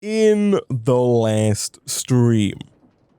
In the last stream,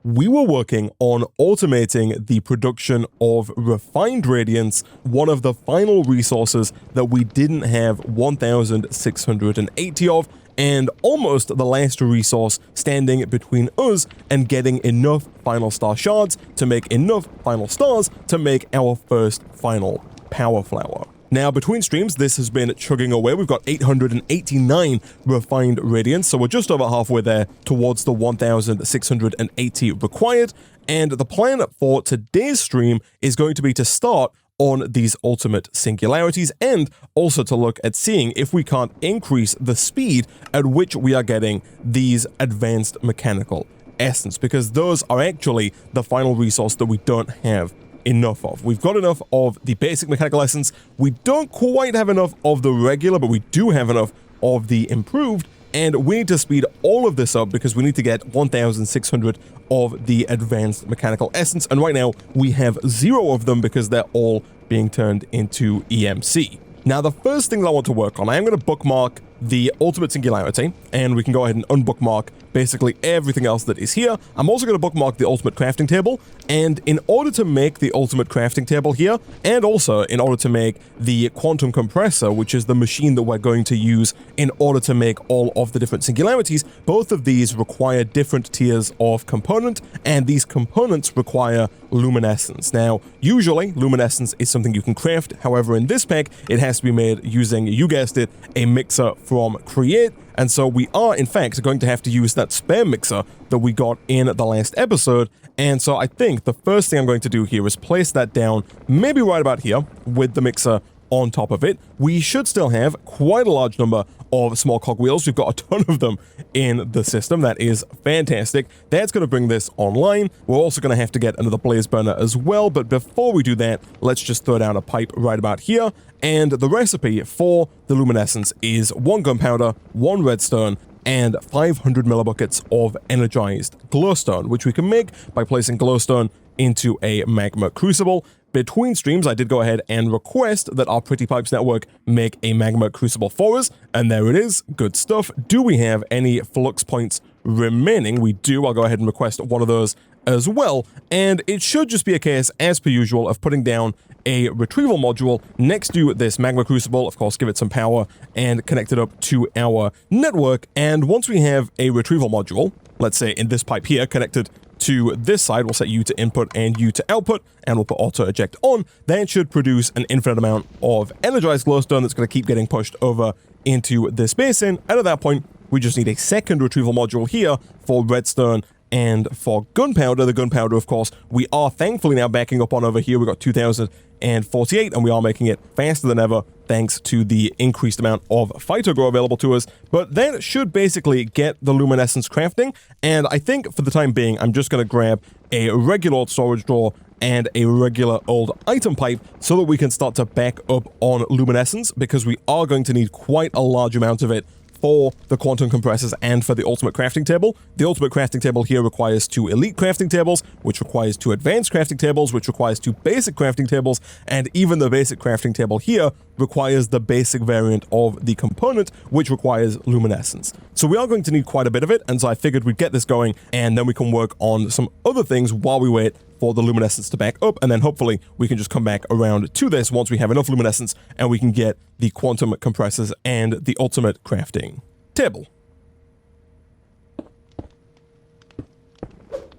we were working on automating the production of refined radiance, one of the final resources that we didn't have 1,680 of, and almost the last resource standing between us and getting enough final star shards to make enough final stars to make our first final power flower. Now, between streams, this has been chugging away. We've got 889 refined radiance, so we're just over halfway there towards the 1,680 required. And the plan for today's stream is going to be to start on these ultimate singularities and also to look at seeing if we can't increase the speed at which we are getting these advanced mechanical essence, because those are actually the final resource that we don't have enough of. We've got enough of the basic mechanical essence. We don't quite have enough of the regular, but we do have enough of the improved, and we need to speed all of this up because we need to get 1,600 of the advanced mechanical essence, and right now we have 0 of them because they're all being turned into EMC. Now, the first thing that I want to work on, I am going to bookmark the ultimate singularity, and we can go ahead and unbookmark basically everything else that is here. I'm also going to bookmark the ultimate crafting table, and in order to make the ultimate crafting table here, and also in order to make the quantum compressor, which is the machine that we're going to use in order to make all of the different singularities, both of these require different tiers of component, and these components require luminescence. Now, usually luminescence is something you can craft. However, in this pack, it has to be made using, you guessed it, a mixer from Create. And so we are, in fact, going to have to use that spare mixer that we got in the last episode. And so I think the first thing I'm going to do here is place that down, maybe right about here, with the mixer on top of it. We should still have quite a large number of small cogwheels. We've got a ton of them in the system. That is fantastic. That's going to bring this online. We're also going to have to get another blaze burner as well. But before we do that, let's just throw down a pipe right about here. And the recipe for the luminescence is 1 gunpowder, 1 redstone, and 500 millibuckets of energized glowstone, which we can make by placing glowstone into a magma crucible. Between streams, I did go ahead and request that our Pretty Pipes network make a magma crucible for us, and there it is. Good stuff. Do we have any flux points remaining? We do. I'll go ahead and request one of those as well, and it should just be a case, as per usual, of putting down a retrieval module next to this magma crucible, of course, give it some power, and connect it up to our network. And once we have a retrieval module, let's say in this pipe here, connected to this side, we'll set you to input and you to output, and we'll put auto eject on. That should produce an infinite amount of energized glowstone that's going to keep getting pushed over into this basin. And at that point, we just need a second retrieval module here for redstone and for gunpowder. The gunpowder, of course, we are thankfully now backing up on over here. We've got 2,048, and we are making it faster than ever thanks to the increased amount of phytogrow available to us. But that should basically get the luminescence crafting, and I think for the time being, I'm just going to grab a regular old storage drawer and a regular old item pipe so that we can start to back up on luminescence, because we are going to need quite a large amount of it for the quantum compressors and for the ultimate crafting table. The ultimate crafting table here requires 2 elite crafting tables, which requires 2 advanced crafting tables, which requires 2 basic crafting tables, and even the basic crafting table here requires the basic variant of the component, which requires luminescence. So we are going to need quite a bit of it, and so I figured we'd get this going, and then we can work on some other things while we wait for the luminescence to back up, and then hopefully we can just come back around to this once we have enough luminescence and we can get the quantum compressors and the ultimate crafting table.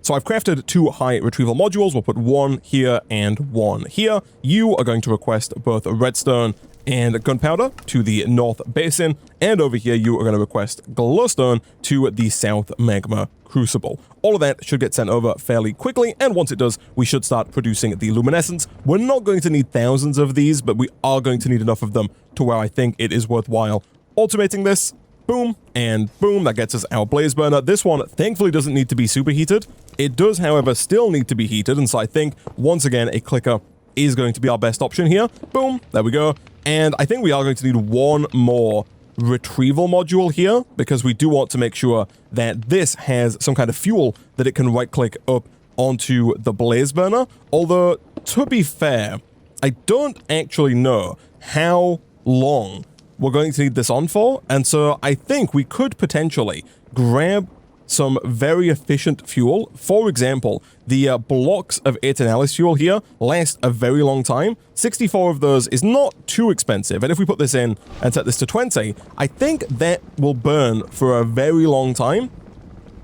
So I've crafted 2 high retrieval modules. We'll put 1 here and 1 here. You are going to request both redstone and gunpowder to the north basin, and over here you are going to request glowstone to the south magma crucible. All of that should get sent over fairly quickly, and once it does, we should start producing the luminescence. We're not going to need thousands of these, but we are going to need enough of them to where I think it is worthwhile automating this. Boom, and boom, that gets us our blaze burner. This one thankfully doesn't need to be superheated. It does, however, still need to be heated, and so I think, once again, a clicker is going to be our best option here. Boom, there we go. And I think we are going to need 1 more retrieval module here, because we do want to make sure that this has some kind of fuel that it can right-click up onto the blaze burner. Although, to be fair, I don't actually know how long we're going to need this on for, and so I think we could potentially grab some very efficient fuel. For example, the blocks of Eternalist fuel here last a very long time. 64 of those is not too expensive, and if we put this in and set this to 20, I think that will burn for a very long time.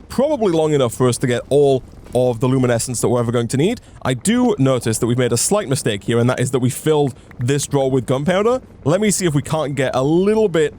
Probably long enough for us to get all of the luminescence that we're ever going to need. I do notice that we've made a slight mistake here, and that is that we filled this drawer with gunpowder. Let me see if we can't get a little bit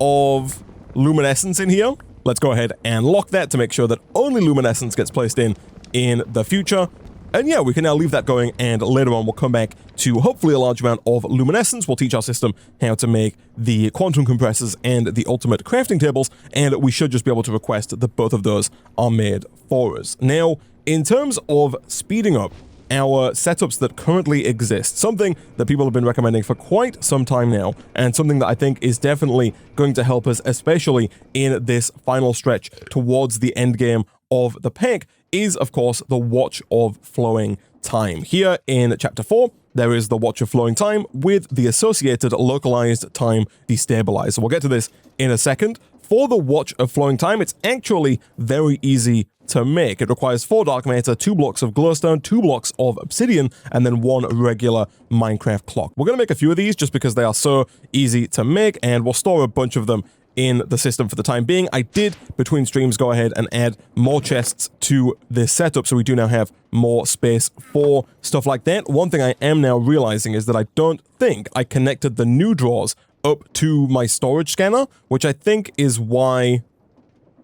of luminescence in here. Let's go ahead and lock that to make sure that only luminescence gets placed in the future. And yeah, we can now leave that going, and later on we'll come back to hopefully a large amount of luminescence. We'll teach our system how to make the quantum compressors and the ultimate crafting tables, and we should just be able to request that both of those are made for us. Now, in terms of speeding up our setups that currently exist, something that people have been recommending for quite some time now, and something that I think is definitely going to help us, especially in this final stretch towards the end game of the pack, is of course the Watch of Flowing Time. Here in Chapter 4, there is the Watch of Flowing Time with the associated localized time destabilizer. We'll get to this in a second. For the Watch of Flowing Time, it's actually very easy to make. It requires 4 dark matter, 2 blocks of glowstone, 2 blocks of obsidian, and then 1 regular Minecraft clock. We're going to make a few of these just because they are so easy to make, and we'll store a bunch of them in the system for the time being. I did, between streams, go ahead and add more chests to this setup, so we do now have more space for stuff like that. One thing I am now realizing is that I don't think I connected the new drawers up to my storage scanner, which I think is why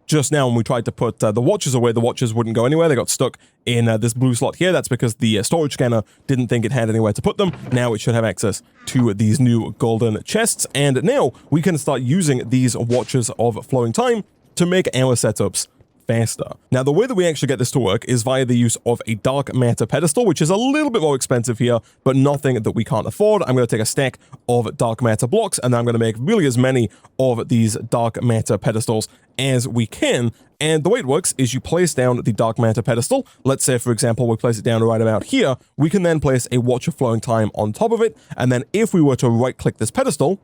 just now when we tried to put the watches away, the watches wouldn't go anywhere. They got stuck in this blue slot here. That's because the storage scanner didn't think it had anywhere to put them. Now it should have access to these new golden chests, and now we can start using these Watches of Flowing Time to make our setups faster. Now, the way that we actually get this to work is via the use of a dark matter pedestal, which is a little bit more expensive here, but nothing that we can't afford. I'm going to take a stack of dark matter blocks, and I'm going to make really as many of these dark matter pedestals as we can. And the way it works is you place down the dark matter pedestal. Let's say, for example, we place it down right about here. We can then place a Watch of Flowing Time on top of it, and then if we were to right-click this pedestal,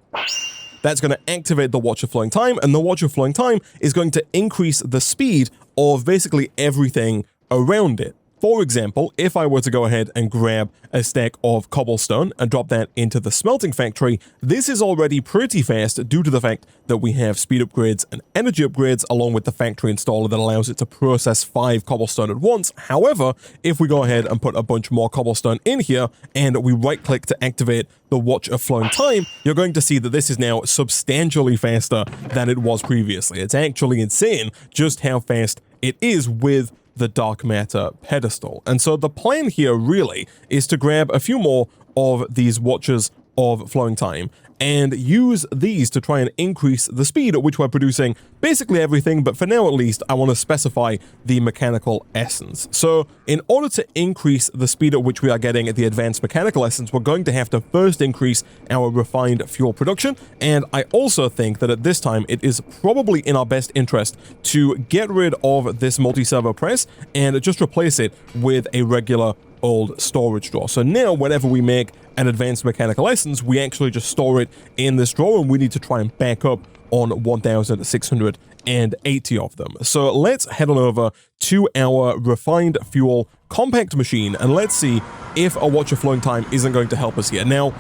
that's going to activate the Watch of Flowing Time, and the Watch of Flowing Time is going to increase the speed of basically everything around it. For example, if I were to go ahead and grab a stack of cobblestone and drop that into the smelting factory, this is already pretty fast due to the fact that we have speed upgrades and energy upgrades along with the factory installer that allows it to process 5 cobblestone at once. However, if we go ahead and put a bunch more cobblestone in here and we right click to activate the Watch of Flowing Time, you're going to see that this is now substantially faster than it was previously. It's actually insane just how fast it is with the dark matter pedestal. And so the plan here really is to grab a few more of these Watches of Flowing Time and use these to try and increase the speed at which we're producing basically everything, but for now at least, I want to specify the mechanical essence. So in order to increase the speed at which we are getting the advanced mechanical essence, we're going to have to first increase our refined fuel production, and I also think that at this time it is probably in our best interest to get rid of this multi-servo press and just replace it with a regular old storage drawer. So now whenever we make an advanced mechanical essence, we actually just store it in this drawer, and we need to try and back up on 1,680 of them. So let's head on over to our refined fuel compact machine, and let's see if a Watch of Flowing Time isn't going to help us here. Now,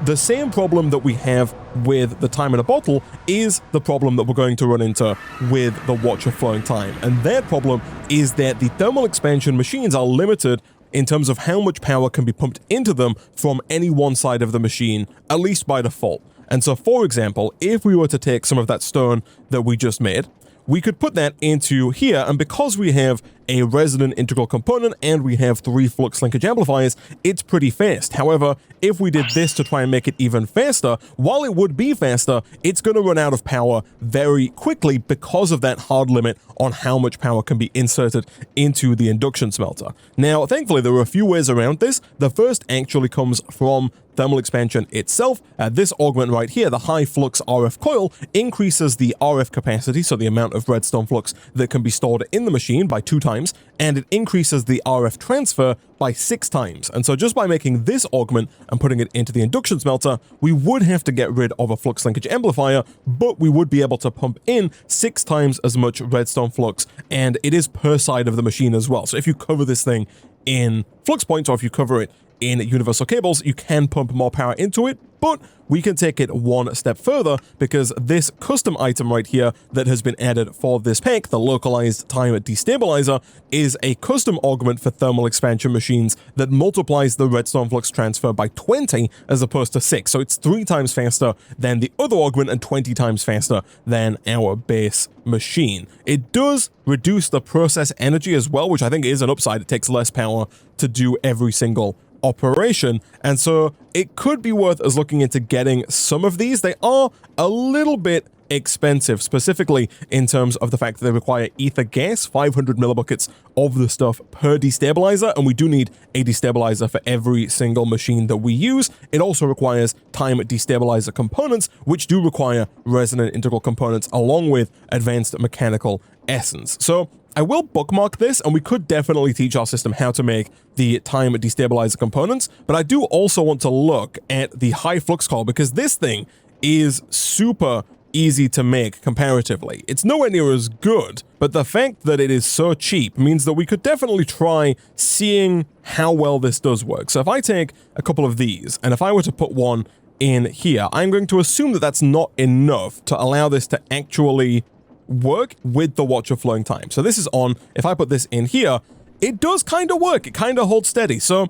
the same problem that we have with the time in a bottle is the problem that we're going to run into with the Watch of Flowing Time. And that problem is that the thermal expansion machines are limited in terms of how much power can be pumped into them from any one side of the machine, at least by default. And so, for example, if we were to take some of that stone that we just made, we could put that into here, and because we have a resonant integral component and we have 3 flux linkage amplifiers, it's pretty fast. However, if we did this to try and make it even faster, while it would be faster, it's going to run out of power very quickly because of that hard limit on how much power can be inserted into the induction smelter. Now, thankfully, there are a few ways around this. The first actually comes from thermal expansion itself. This augment right here, the high flux RF coil, increases the RF capacity, so the amount of redstone flux that can be stored in the machine, by 2 times. times, and it increases the RF transfer by 6 times. And so just by making this augment and putting it into the induction smelter, we would have to get rid of a flux linkage amplifier, but we would be able to pump in 6 times as much redstone flux, and it is per side of the machine as well. So if you cover this thing in flux points, or if you cover it in universal cables, you can pump more power into it, but we can take it one step further because this custom item right here that has been added for this pack, the localized time destabilizer, is a custom augment for thermal expansion machines that multiplies the redstone flux transfer by 20 as opposed to 6. So it's 3 times faster than the other augment and 20 times faster than our base machine. It does reduce the process energy as well, which I think is an upside. It takes less power to do every single operation, and so it could be worth us looking into getting some of these. They are a little bit expensive, specifically in terms of the fact that they require ether gas, 500 millibuckets of the stuff per destabilizer, and we do need a destabilizer for every single machine that we use. It also requires time destabilizer components, which do require resonant integral components along with advanced mechanical essence. So I will bookmark this, and we could definitely teach our system how to make the time destabilizer components, but I do also want to look at the high flux coil because this thing is super easy to make comparatively. It's nowhere near as good, but the fact that it is so cheap means that we could definitely try seeing how well this does work. So if I take a couple of these, and if I were to put one in here, I'm going to assume that that's not enough to allow this to actually work with the watch of flowing time. So this is on. If I put this in here, it does kind of work. It kind of holds steady. So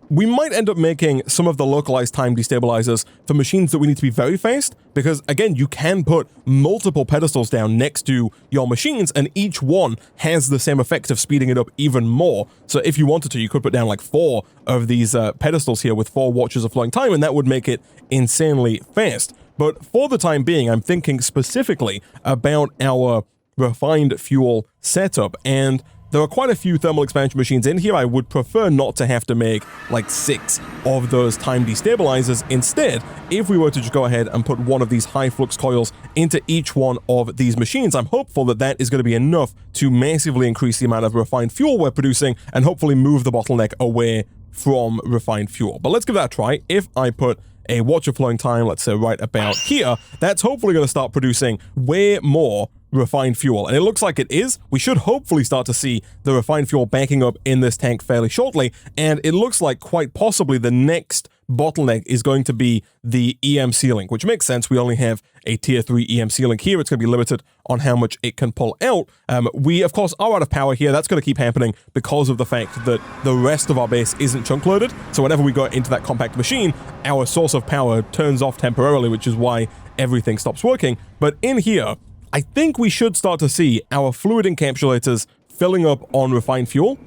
we might end up making some of the localized time destabilizers for machines that we need to be very fast, because again, you can put multiple pedestals down next to your machines, and each one has the same effect of speeding it up even more. So if you wanted to, you could put down like 4 of these pedestals here with 4 watches of flowing time, and that would make it insanely fast. But for the time being, I'm thinking specifically about our refined fuel setup, and there are quite a few thermal expansion machines in here. I would prefer not to have to make like 6 of those time destabilizers. Instead, if we were to just go ahead and put one of these high flux coils into each one of these machines, I'm hopeful that that is going to be enough to massively increase the amount of refined fuel we're producing and hopefully move the bottleneck away from refined fuel. But let's give that a try. If I put a watch of flowing time, let's say right about here, that's hopefully going to start producing way more refined fuel, and it looks like it is. We should hopefully start to see the refined fuel backing up in this tank fairly shortly, and it looks like quite possibly the next bottleneck is going to be the EMC link, which makes sense. We only have a tier 3 EMC link here. It's going to be limited on how much it can pull out. We, of course, are out of power here. That's going to keep happening because of the fact that the rest of our base isn't chunk loaded. So whenever we go into that compact machine, our source of power turns off temporarily, which is why everything stops working. But in here, I think we should start to see our fluid encapsulators filling up on refined fuel.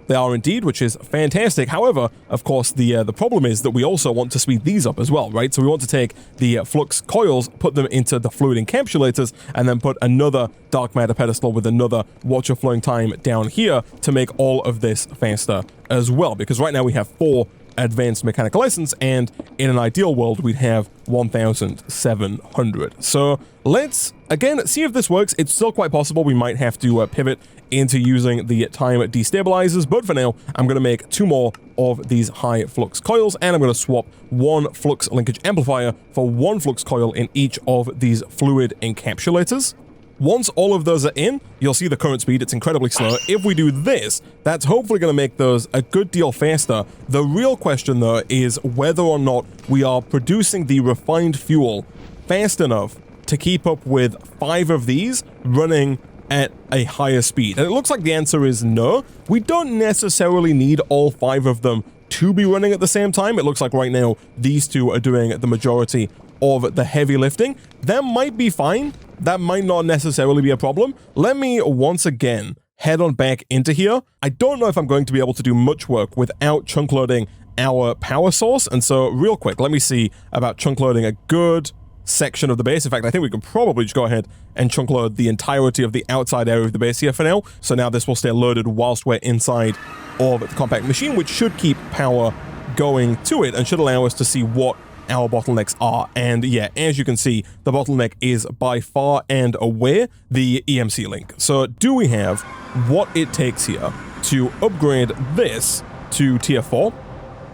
They are indeed, which is fantastic. However, of course, the problem is that we also want to speed these up as well, right? So we want to take the flux coils, put them into the fluid encapsulators, and then put another dark matter pedestal with another watch of flowing time down here to make all of this faster as well. Because right now we have 4 advanced mechanical essence, and in an ideal world we'd have 1,700. So let's again see if this works. It's still quite possible we might have to pivot into using the time destabilizers, but for now I'm going to make 2 more of these high flux coils, and I'm going to swap 1 flux linkage amplifier for 1 flux coil in each of these fluid encapsulators. Once all of those are in, you'll see the current speed. It's incredibly slow. If we do this, that's hopefully going to make those a good deal faster. The real question, though, is whether or not we are producing the refined fuel fast enough to keep up with 5 of these running at a higher speed. And it looks like the answer is no. We don't necessarily need all 5 of them to be running at the same time. It looks like right now these 2 are doing the majority of the heavy lifting. That might be fine. That might not necessarily be a problem. Let me once again head on back into here. I don't know if I'm going to be able to do much work without chunk loading our power source, and so real quick, let me see about chunk loading a good section of the base. In fact, I think we can probably just go ahead and chunk load the entirety of the outside area of the base here for now. So now this will stay loaded whilst we're inside of the compact machine, which should keep power going to it and should allow us to see what our bottlenecks are. And yeah, as you can see, the bottleneck is by far and away the EMC link. So do we have what it takes here to upgrade this to tier 4?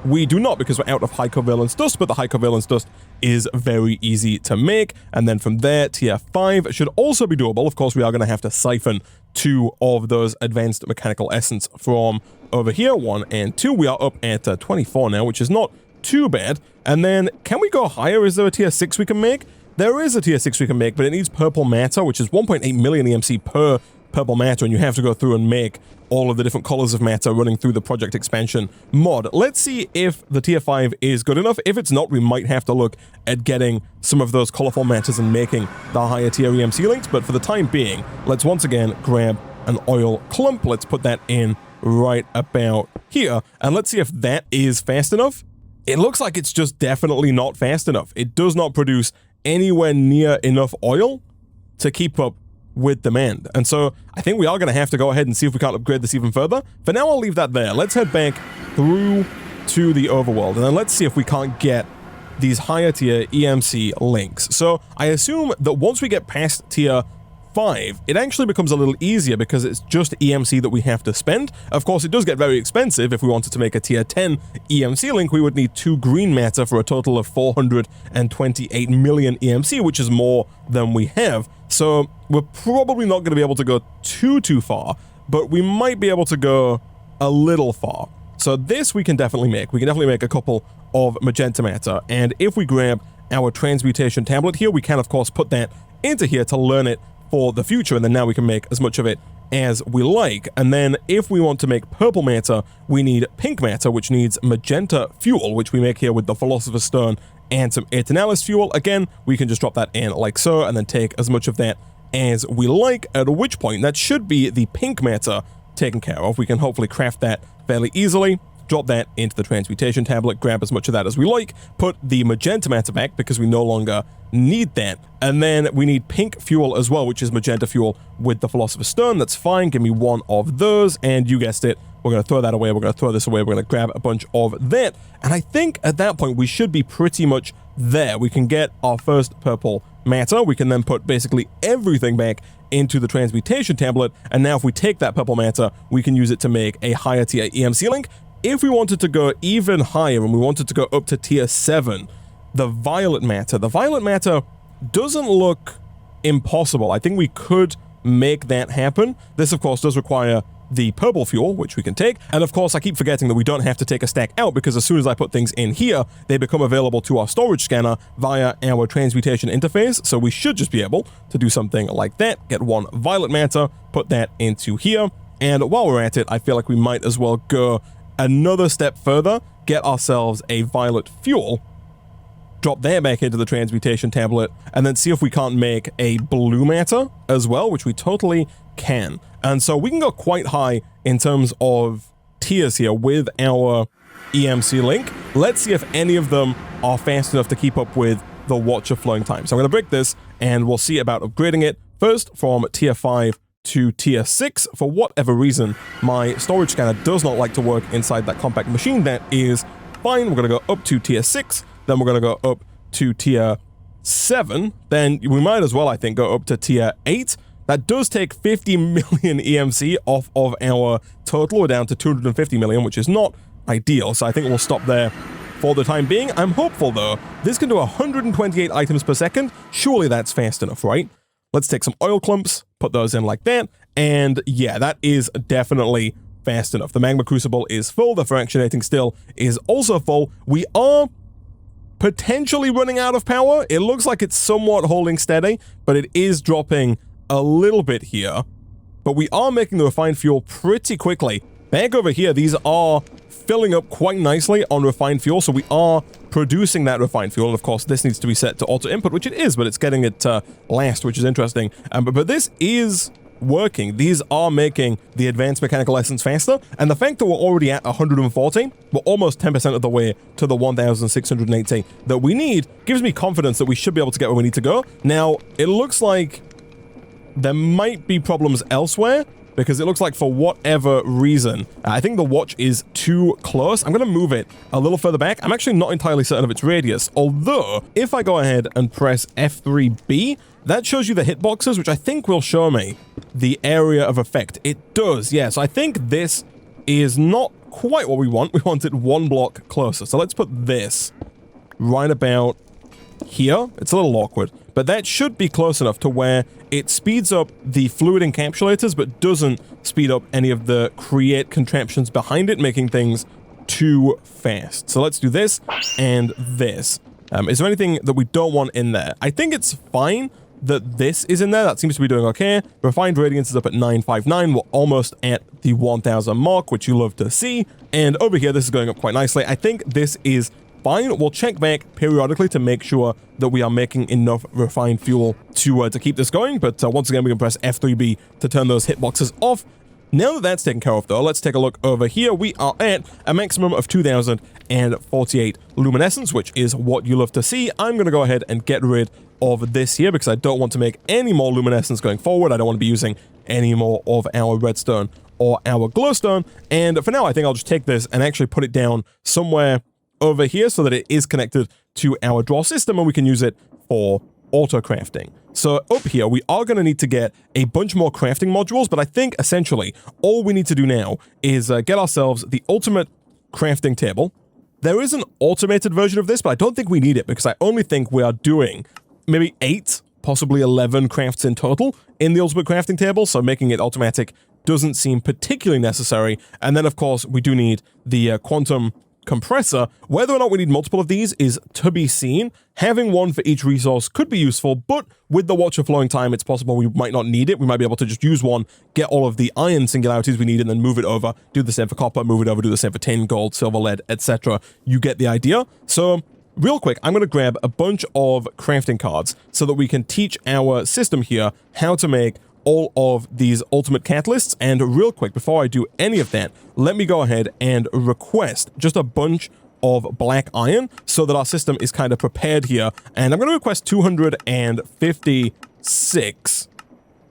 We do not, because we're out of high covalence dust, but the high covalence dust is very easy to make. And then from there, tier 5 should also be doable. Of course, we are going to have to siphon 2 of those advanced mechanical essence from over here, 1 and 2. We are up at 24 now, which is not too bad. And then, can we go higher? Is there a tier 6 we can make? There is a tier 6 we can make, but it needs purple matter, which is 1.8 million EMC per purple matter, and you have to go through and make all of the different colors of matter running through the project expansion mod. Let's see if the tier 5 is good enough. If it's not, we might have to look at getting some of those colorful matters and making the higher tier EMC links, but for the time being, let's once again grab an oil clump. Let's put that in right about here, and let's see if that is fast enough. It looks like it's just definitely not fast enough. It does not produce anywhere near enough oil to keep up with demand. And so I think we are going to have to go ahead and see if we can't upgrade this even further. For now, I'll leave that there. Let's head back through to the overworld, and then let's see if we can't get these higher tier EMC links. So I assume that once we get past tier 5, it actually becomes a little easier because it's just EMC that we have to spend. Of course, it does get very expensive. If we wanted to make a tier 10 EMC link, we would need 2 green matter for a total of 428 million EMC, which is more than we have. So we're probably not going to be able to go too far, but we might be able to go a little far. So this we can definitely make. We can definitely make a couple of magenta matter. And if we grab our transmutation tablet here, we can of course put that into here to learn it for the future, and then now we can make as much of it as we like. And then if we want to make purple matter, we need pink matter, which needs magenta fuel, which we make here with the Philosopher's Stone and some Eternalis fuel. Again, we can just drop that in like so, and then take as much of that as we like, at which point that should be the pink matter taken care of. We can hopefully craft that fairly easily. Drop that into the transmutation tablet, grab as much of that as we like, put the magenta matter back because we no longer need that, and then we need pink fuel as well, which is magenta fuel with the Philosopher's Stone. That's fine. Give me 1 of those, and you guessed it, we're going to throw that away, we're going to throw this away, we're going to grab a bunch of that, and I think at that point we should be pretty much there. We can get our first purple matter, we can then put basically everything back into the transmutation tablet, and now if we take that purple matter, we can use it to make a higher tier EMC link. If we wanted to go even higher and we wanted to go up to tier 7, the violet matter doesn't look impossible. I think we could make that happen. This, of course, does require the purple fuel, which we can take. And of course, I keep forgetting that we don't have to take a stack out, because as soon as I put things in here, they become available to our storage scanner via our transmutation interface. So we should just be able to do something like that. Get 1 violet matter, put that into here. And while we're at it, I feel like we might as well go another step further, get ourselves a violet fuel, drop that back into the transmutation tablet, and then see if we can't make a blue matter as well, which we totally can. And so we can go quite high in terms of tiers here with our EMC link. Let's see if any of them are fast enough to keep up with the Watch of Flowing Time. So I'm going to break this, and we'll see about upgrading it. First, from tier 5 to tier 6. For whatever reason, my storage scanner does not like to work inside that compact machine. That is fine. We're going to go up to tier 6. Then we're going to go up to tier 7. Then we might as well, I think, go up to tier 8. That does take 50 million EMC off of our total. We're down to 250 million, which is not ideal. So I think we'll stop there for the time being. I'm hopeful, though. This can do 128 items per second. Surely that's fast enough, right? Let's take some oil clumps, put those in like that, and yeah, that is definitely fast enough. The magma crucible is full, the fractionating still is also full. We are potentially running out of power. It looks like it's somewhat holding steady, but it is dropping a little bit here. But we are making the refined fuel pretty quickly. Back over here, these are filling up quite nicely on refined fuel, so we are producing that refined fuel. And of course, this needs to be set to auto input, which it is, but it's getting it last, which is interesting. But this is working. These are making the advanced mechanical essence faster, and the fact that we're already at 140, we're almost 10% of the way to the 1,680 that we need, gives me confidence that we should be able to get where we need to go. Now, it looks like there might be problems elsewhere, because it looks like for whatever reason, I think the watch is too close. I'm going to move it a little further back. I'm actually not entirely certain of its radius, although if I go ahead and press F3B, that shows you the hitboxes, which I think will show me the area of effect. It does, yes. I think this is not quite what we want. We want it one block closer. So let's put this right about here. It's a little awkward, but that should be close enough to where it speeds up the fluid encapsulators, but doesn't speed up any of the create contraptions behind it, making things too fast. So let's do this and this. Is there anything that we don't want in there? I think it's fine that this is in there. That seems to be doing okay. Refined radiance is up at 959. We're almost at the 1000 mark, which you love to see. And over here, this is going up quite nicely. I think this is fine. We'll check back periodically to make sure that we are making enough refined fuel to keep this going. But once again, we can press F3B to turn those hitboxes off. Now that that's taken care of, though, let's take a look over here. We are at a maximum of 2048 luminescence, which is what you love to see. I'm going to go ahead and get rid of this here because I don't want to make any more luminescence going forward. I don't want to be using any more of our redstone or our glowstone. And for now, I think I'll just take this and actually put it down somewhere over here so that it is connected to our draw system and we can use it for auto crafting. So up here, we are going to need to get a bunch more crafting modules, but I think essentially all we need to do now is get ourselves the ultimate crafting table. There is an automated version of this, but I don't think we need it because I only think we are doing maybe 8, possibly 11 crafts in total in the ultimate crafting table, so making it automatic doesn't seem particularly necessary. And then, of course, we do need the quantum compressor. Whether or not we need multiple of these is to be seen. Having one for each resource could be useful, but with the watch of flowing time, it's possible we might not need it. We might be able to just use one, get all of the iron singularities we need, and then move it over, do the same for copper, move it over, do the same for tin, gold, silver, lead, etc. You get the idea. So real quick, I'm going to grab a bunch of crafting cards so that we can teach our system here how to make all of these ultimate catalysts. And real quick, before I do any of that, let me go ahead and request just a bunch of black iron so that our system is kind of prepared here. And I'm going to request 256.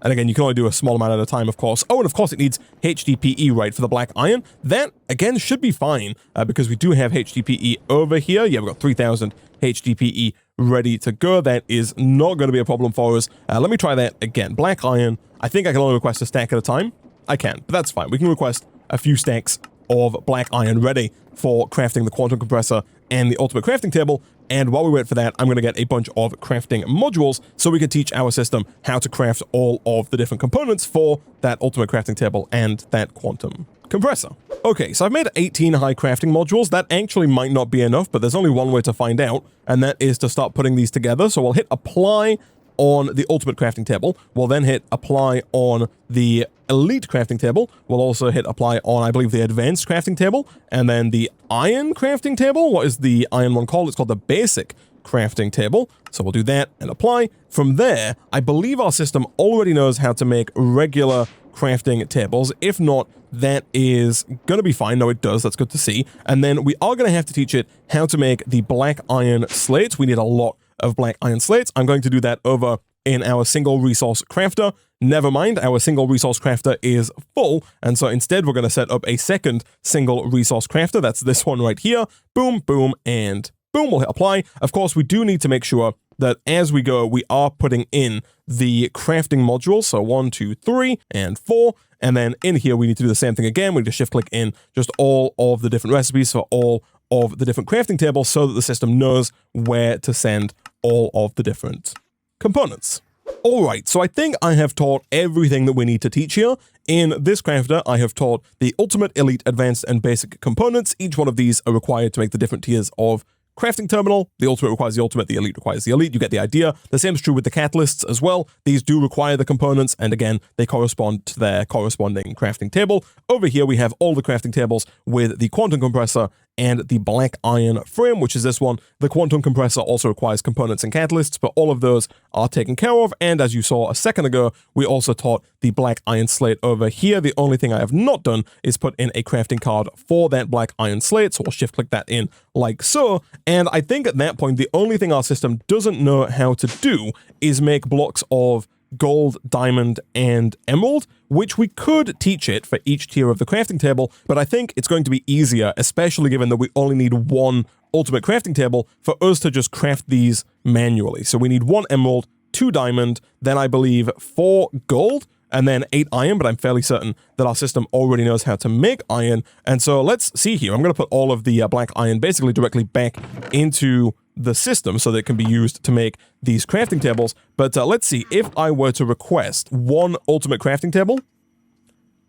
And again, you can only do a small amount at a time, of course. Oh, and of course it needs HDPE, right, for the black iron. That, again, should be fine because we do have HDPE over here. Yeah, we've got 3000 HDPE ready to go. That is not going to be a problem for us. Let me try that again. Black iron. I think I can only request a stack at a time. I can, but that's fine. We can request a few stacks of black iron ready for crafting the quantum compressor and the ultimate crafting table. And while we wait for that, I'm going to get a bunch of crafting modules so we can teach our system how to craft all of the different components for that ultimate crafting table and that quantum compressor. Okay, so I've made 18 high crafting modules. That actually might not be enough, but there's only one way to find out, and that is to start putting these together. So we'll hit apply on the ultimate crafting table. We'll then hit apply on the elite crafting table. We'll also hit apply on, I believe, the advanced crafting table, and then the iron crafting table. What is the iron one called? It's called the basic crafting table. So we'll do that and apply. From there, I believe our system already knows how to make regular crafting tables. If not, that is going to be fine. No, it does. That's good to see. And then we are going to have to teach it how to make the black iron slates. We need a lot of black iron slates. I'm going to do that over in our single resource crafter. Never mind, our single resource crafter is full, and so instead we're going to set up a second single resource crafter. That's this one right here. Boom, boom, and boom. We'll hit apply. Of course, we do need to make sure that as we go, we are putting in the crafting modules. So 1, 2, 3, and 4. And then in here, we need to do the same thing again. We just shift click in just all of the different recipes for all of the different crafting tables so that the system knows where to send all of the different components. All right, so I think I have taught everything that we need to teach here. In this crafter, I have taught the ultimate, elite, advanced, and basic components. Each one of these are required to make the different tiers of crafting terminal. The ultimate requires the ultimate, the elite requires the elite. You get the idea. The same is true with the catalysts as well. These do require the components, and again, they correspond to their corresponding crafting table. Over here, we have all the crafting tables with the quantum compressor and the black iron frame, which is this one. The quantum compressor also requires components and catalysts, but all of those are taken care of. And as you saw a second ago, we also taught the black iron slate over here. The only thing I have not done is put in a crafting card for that black iron slate. So we'll shift click that in like so. And I think at that point, the only thing our system doesn't know how to do is make blocks of gold, diamond, and emerald, which we could teach it for each tier of the crafting table, but I think it's going to be easier, especially given that we only need one ultimate crafting table, for us to just craft these manually. So we need 1 emerald, 2 diamond, then I believe 4 gold, and then 8 iron, but I'm fairly certain that our system already knows how to make iron. And so let's see here. I'm going to put all of the black iron basically directly back into the system so that it can be used to make these crafting tables. But let's see, if I were to request 1 ultimate crafting table,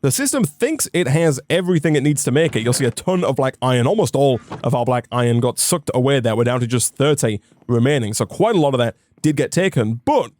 the system thinks it has everything it needs to make it. You'll see a ton of black iron. Almost all of our black iron got sucked away there. We're down to just 30 remaining. So quite a lot of that did get taken, but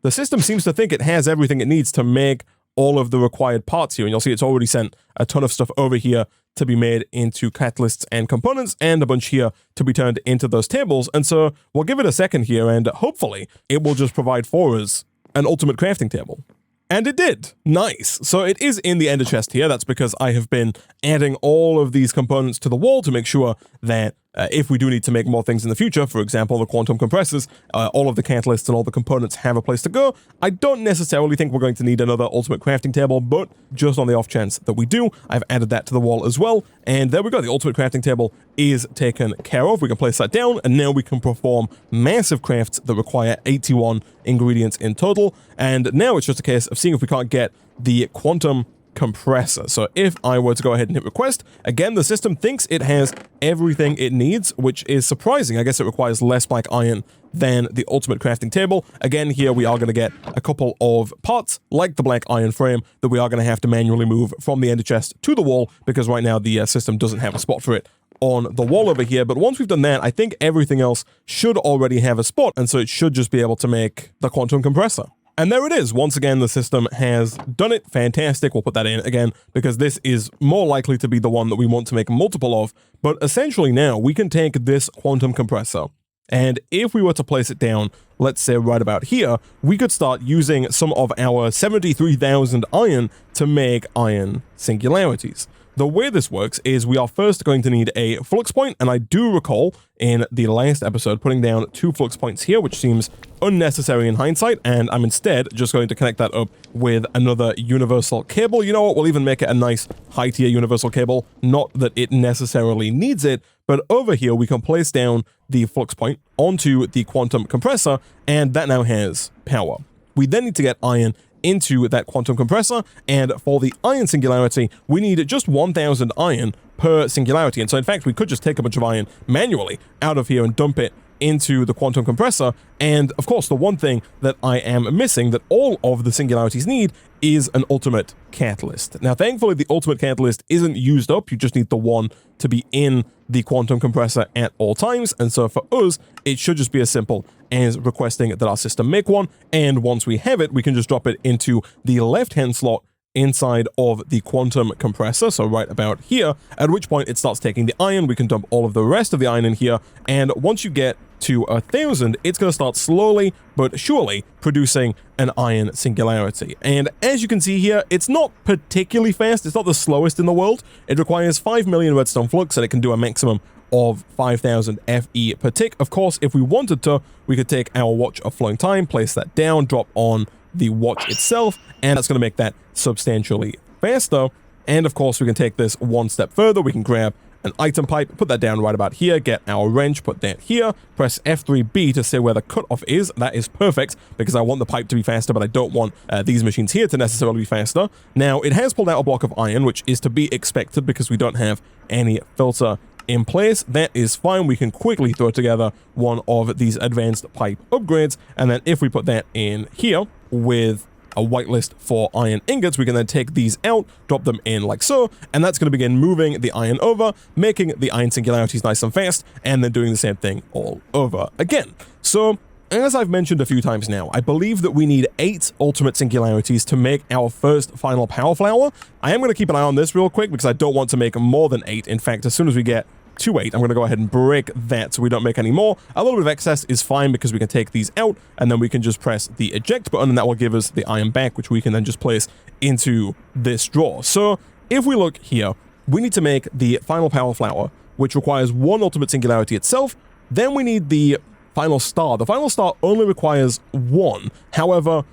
the system seems to think it has everything it needs to make all of the required parts here. And you'll see it's already sent a ton of stuff over here to be made into catalysts and components, and a bunch here to be turned into those tables. And so we'll give it a second here, and hopefully it will just provide for us an ultimate crafting table. And it did. Nice. So it is in the ender chest here. That's because I have been adding all of these components to the wall to make sure that if we do need to make more things in the future, for example, the quantum compressors, all of the catalysts and all the components have a place to go. I don't necessarily think we're going to need another ultimate crafting table, but just on the off chance that we do, I've added that to the wall as well. And there we go. The ultimate crafting table is taken care of. We can place that down, and now we can perform massive crafts that require 81 ingredients in total. And now it's just a case of seeing if we can't get the quantum compressor. So if I were to go ahead and hit request, again, the system thinks it has everything it needs, which is surprising. I guess it requires less black iron than the ultimate crafting table. Again, here we are going to get a couple of parts, like the black iron frame, that we are going to have to manually move from the ender chest to the wall, because right now the system doesn't have a spot for it on the wall over here. But once we've done that, I think everything else should already have a spot, and so it should just be able to make the quantum compressor. And there it is. Once again, the system has done it. Fantastic. We'll put that in again, because this is more likely to be the one that we want to make multiple of. But essentially now we can take this quantum compressor, and if we were to place it down, let's say right about here, we could start using some of our 73,000 iron to make iron singularities. The way this works is we are first going to need a flux point, and I do recall in the last episode putting down 2 flux points here, which seems unnecessary in hindsight, and I'm instead just going to connect that up with another universal cable. You know what, we'll even make it a nice high-tier universal cable, not that it necessarily needs it, but over here we can place down the flux point onto the quantum compressor, and that now has power. We then need to get iron into that quantum compressor, and for the iron singularity, we need just 1,000 iron per singularity. And so in fact, we could just take a bunch of iron manually out of here and dump it into the quantum compressor. And of course, the one thing that I am missing that all of the singularities need is an ultimate catalyst. Now, thankfully, the ultimate catalyst isn't used up. You just need the one to be in the quantum compressor at all times. And so for us, it should just be as simple as requesting that our system make one. And once we have it, we can just drop it into the left-hand slot inside of the quantum compressor, so right about here, at which point it starts taking the iron. We can dump all of the rest of the iron in here, and once you get to 1,000, it's going to start slowly but surely producing an iron singularity. And as you can see here, it's not particularly fast. It's not the slowest in the world. It requires 5 million redstone flux, and it can do a maximum of 5,000 FE per tick. Of course, if we wanted to, we could take our watch of flowing time, place that down, drop on the watch itself, and that's going to make that substantially faster. And of course, we can take this one step further. We can grab an item pipe, put that down right about here, get our wrench, put that here, press F3B to say where the cutoff is. That is perfect, because I want the pipe to be faster, but I don't want these machines here to necessarily be faster. Now, it has pulled out a block of iron, which is to be expected because we don't have any filter in place. That is fine. We can quickly throw together one of these advanced pipe upgrades, and then if we put that in here with a whitelist for iron ingots, we can then take these out, drop them in like so, and that's going to begin moving the iron over, making the iron singularities nice and fast, and then doing the same thing all over again. So, as I've mentioned a few times now, I believe that we need 8 ultimate singularities to make our first final power flower. I am going to keep an eye on this real quick because I don't want to make more than 8. In fact, as soon as we get to 8, I'm going to go ahead and break that so we don't make any more. A little bit of excess is fine because we can take these out, and then we can just press the eject button, and that will give us the iron back, which we can then just place into this drawer. So if we look here, we need to make the final power flower, which requires 1 ultimate singularity itself. Then we need the final star. The final star only requires 1. However,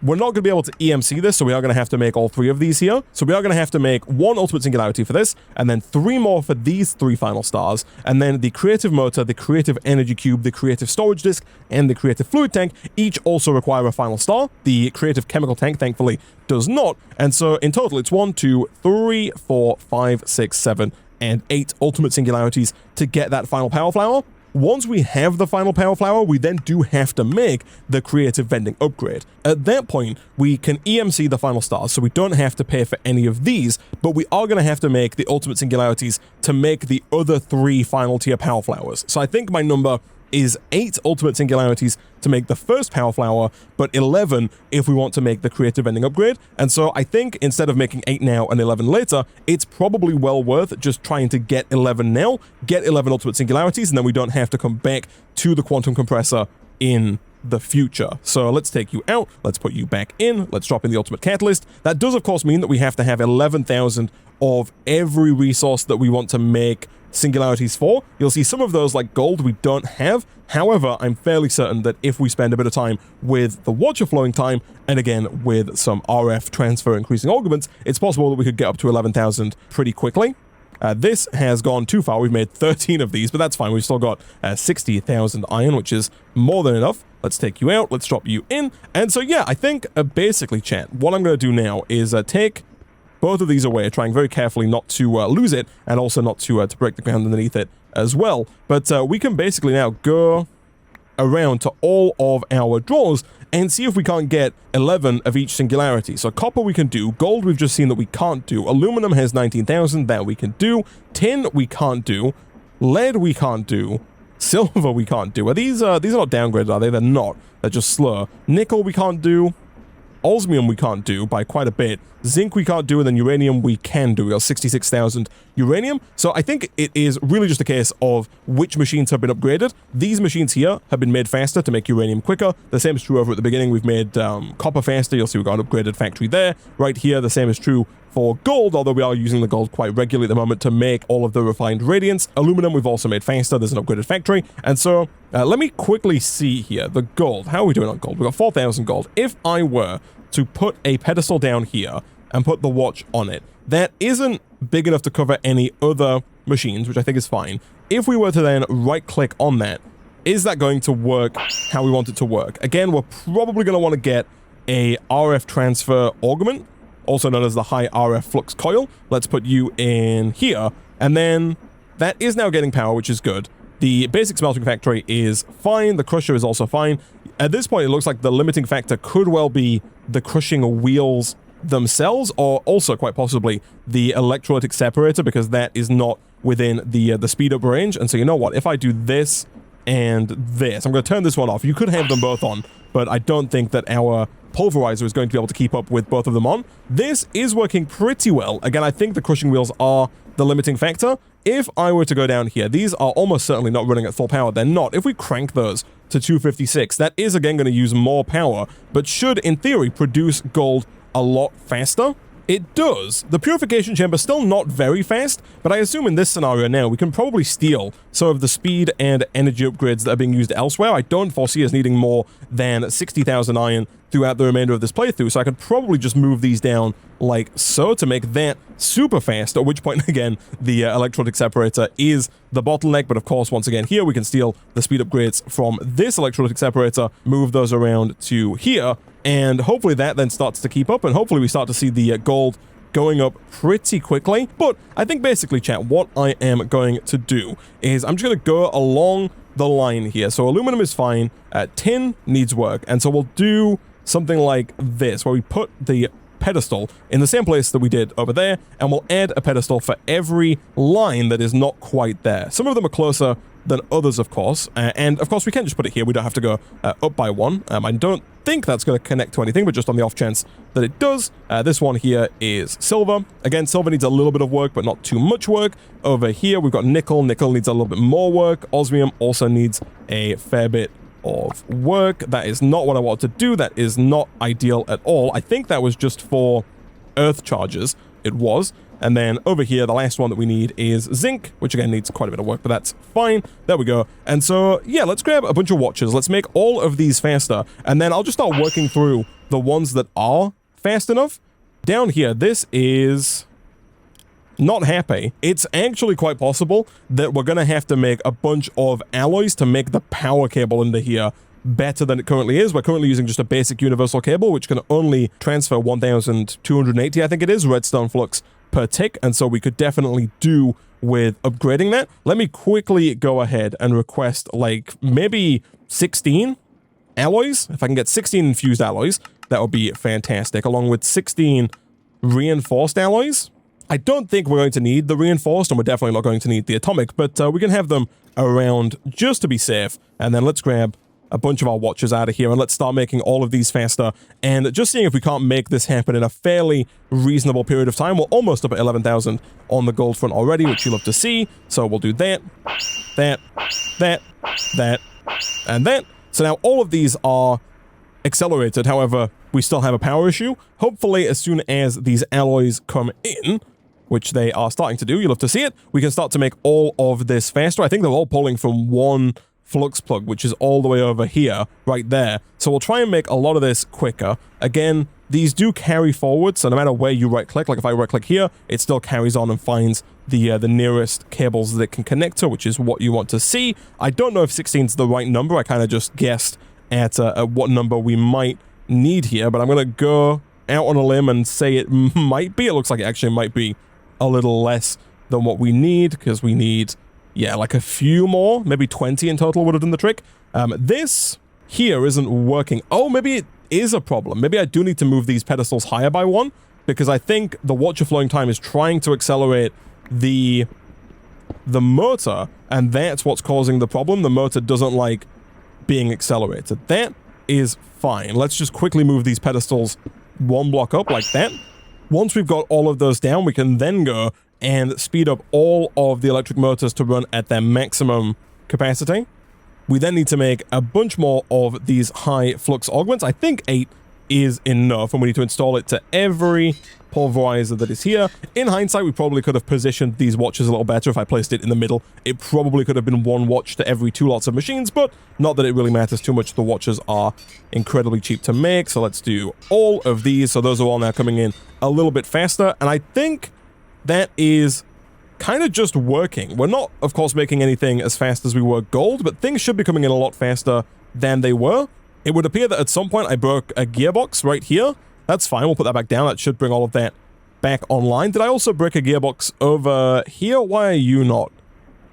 we're not going to be able to EMC this, so we are going to have to make all 3 of these here. So we are going to have to make 1 ultimate singularity for this, and then 3 more for these 3 final stars, and then the creative motor, the creative energy cube, the creative storage disk, and the creative fluid tank each also require a final star. The creative chemical tank, thankfully, does not. And so in total, it's 1, 2, 3, 4, 5, 6, 7, and 8 ultimate singularities to get that final power flower. Once we have the final power flower, we then do have to make the creative vending upgrade. At that point, we can EMC the final stars, so we don't have to pay for any of these, but we are going to have to make the ultimate singularities to make the other 3 final tier power flowers. So I think my number is 8 ultimate singularities to make the first power flower, but 11 if we want to make the creative vending upgrade. And so I think instead of making 8 now and 11 later, it's probably well worth just trying to get 11 now, get 11 ultimate singularities, and then we don't have to come back to the quantum compressor in the future. So let's take you out, let's put you back in, let's drop in the ultimate catalyst. That does of course mean that we have to have 11,000 of every resource that we want to make singularities for. You'll see some of those like gold we don't have. However, I'm fairly certain that if we spend a bit of time with the watcher flowing time, and again with some RF transfer increasing augments, it's possible that we could get up to 11,000 pretty quickly. This has gone too far. We've made 13 of these, but that's fine. We've still got 60,000 iron, which is more than enough. Let's take you out. Let's drop you in. And so, yeah, I think basically, chat, what I'm going to do now is take both of these away, trying very carefully not to lose it, and also not to break the ground underneath it as well. But we can basically now go around to all of our drawers and see if we can't get 11 of each singularity. So copper we can do, gold we've just seen that we can't do, aluminum has 19,000, that we can do, tin we can't do, lead we can't do, silver we can't do. These are not downgraded, are they? They're not. They're just slow. Nickel we can't do, osmium we can't do by quite a bit, zinc we can't do, and then uranium we can do. We got 66,000 uranium. So I think it is really just a case of which machines have been upgraded. These machines here have been made faster to make uranium quicker. The same is true over at the beginning. We've made copper faster. You'll see we've got an upgraded factory there. Right here, the same is true for gold, although we are using the gold quite regularly at the moment to make all of the refined radiance. Aluminum we've also made faster. There's an upgraded factory. And so let me quickly see here. The gold. How are we doing on gold? We've got 4,000 gold. If I were to put a pedestal down here and put the watch on it, that isn't big enough to cover any other machines, which I think is fine. If we were to then right-click on that, is that going to work how we want it to work? Again, we're probably going to want to get a RF transfer augment, also known as the high RF flux coil. Let's put you in here, and then that is now getting power, which is good. The basic smelting factory is fine. The crusher is also fine. At this point, it looks like the limiting factor could well be the crushing wheels themselves, or also quite possibly the electrolytic separator, because that is not within the speed up range. And so you know what? If I do this and this, I'm going to turn this one off. You could have them both on, but I don't think that our pulverizer is going to be able to keep up with both of them on. This is working pretty well. Again, I think the crushing wheels are the limiting factor. If I were to go down here, these are almost certainly not running at full power. They're not. If we crank those to 256, that is again going to use more power, but should, in theory, produce gold a lot faster. It does. The purification chamber still not very fast, but I assume in this scenario now we can probably steal some of the speed and energy upgrades that are being used elsewhere. I don't foresee us needing more than 60,000 iron throughout the remainder of this playthrough, so I could probably just move these down like so to make that super fast, at which point, again, the electrolytic separator is the bottleneck. But of course, once again, here we can steal the speed upgrades from this electrolytic separator, move those around to here, and hopefully that then starts to keep up, and hopefully we start to see the gold going up pretty quickly. But I think basically, chat, what I am going to do is I'm just going to go along the line here. So aluminum is fine, tin needs work, and so we'll do something like this, where we put the pedestal in the same place that we did over there, and we'll add a pedestal for every line that is not quite there. Some of them are closer than others, of course, and of course we can just put it here. We don't have to go up by one. I don't think that's going to connect to anything, but just on the off chance that it does, this one here is silver. Again, silver needs a little bit of work, but not too much work. Over here we've got nickel. Nickel needs a little bit more work. Osmium also needs a fair bit of work. That is not what I wanted to do. That is not ideal at all. I think that was just for earth charges. It was. And then over here, the last one that we need is zinc, which again needs quite a bit of work, but that's fine. There we go. And so, yeah, let's grab a bunch of watches. Let's make all of these faster, and then I'll just start working through the ones that are fast enough. Down here, this is not happy. It's actually quite possible that we're going to have to make a bunch of alloys to make the power cable into here better than it currently is. We're currently using just a basic universal cable, which can only transfer 1,280, I think it is, redstone flux per tick, and so we could definitely do with upgrading that. Let me quickly go ahead and request, like, maybe 16 alloys. If I can get 16 infused alloys, that would be fantastic, along with 16 reinforced alloys. I don't think we're going to need the reinforced, and we're definitely not going to need the atomic, but we can have them around just to be safe. And then let's grab a bunch of our watches out of here, and let's start making all of these faster, and just seeing if we can't make this happen in a fairly reasonable period of time. We're almost up at 11,000 on the gold front already, which you love to see. So we'll do that, that, that, that, and that. So now all of these are accelerated. However, we still have a power issue. Hopefully, as soon as these alloys come in, which they are starting to do, you love to see it, we can start to make all of this faster. I think they're all pulling from one flux plug, which is all the way over here, right there. So we'll try and make a lot of this quicker. Again, these do carry forward, so no matter where you right-click, like if I right-click here, it still carries on and finds the nearest cables that it can connect to, which is what you want to see. I don't know if 16 is the right number. I kind of just guessed at what number we might need here, but I'm going to go out on a limb and say it might be. It looks like it actually might be a little less than what we need, because we need, yeah, like a few more, maybe 20 in total would have done the trick. This here isn't working. Oh, maybe it is a problem. Maybe I do need to move these pedestals higher by one, because I think the watcher flowing time is trying to accelerate the motor, and that's what's causing the problem. The motor doesn't like being accelerated. That is fine. Let's just quickly move these pedestals one block up like that. Once we've got all of those down, we can then go and speed up all of the electric motors to run at their maximum capacity. We then need to make a bunch more of these high flux augments. I think 8 is enough, and we need to install it to every pulverizer that is here. In hindsight, we probably could have positioned these watches a little better if I placed it in the middle. It probably could have been one watch to every 2 lots of machines, but not that it really matters too much. The watches are incredibly cheap to make, so let's do all of these. So those are all now coming in a little bit faster, and I think that is kind of just working. We're not, of course, making anything as fast as we were gold, but things should be coming in a lot faster than they were. It would appear that at some point I broke a gearbox right here. That's fine, we'll put that back down. That should bring all of that back online. Did I also break a gearbox over here? Why are you not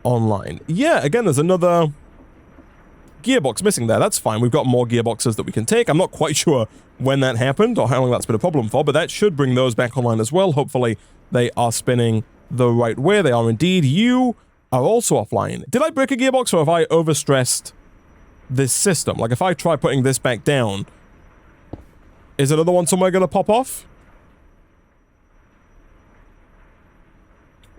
online? Yeah, again, there's another gearbox missing there. That's fine. We've got more gearboxes that we can take. I'm not quite sure when that happened or how long that's been a problem for, but that should bring those back online as well. Hopefully they are spinning the right way. They are indeed. You are also offline. Did I break a gearbox, or have I overstressed this system? Like, if I try putting this back down, is another one somewhere going to pop off?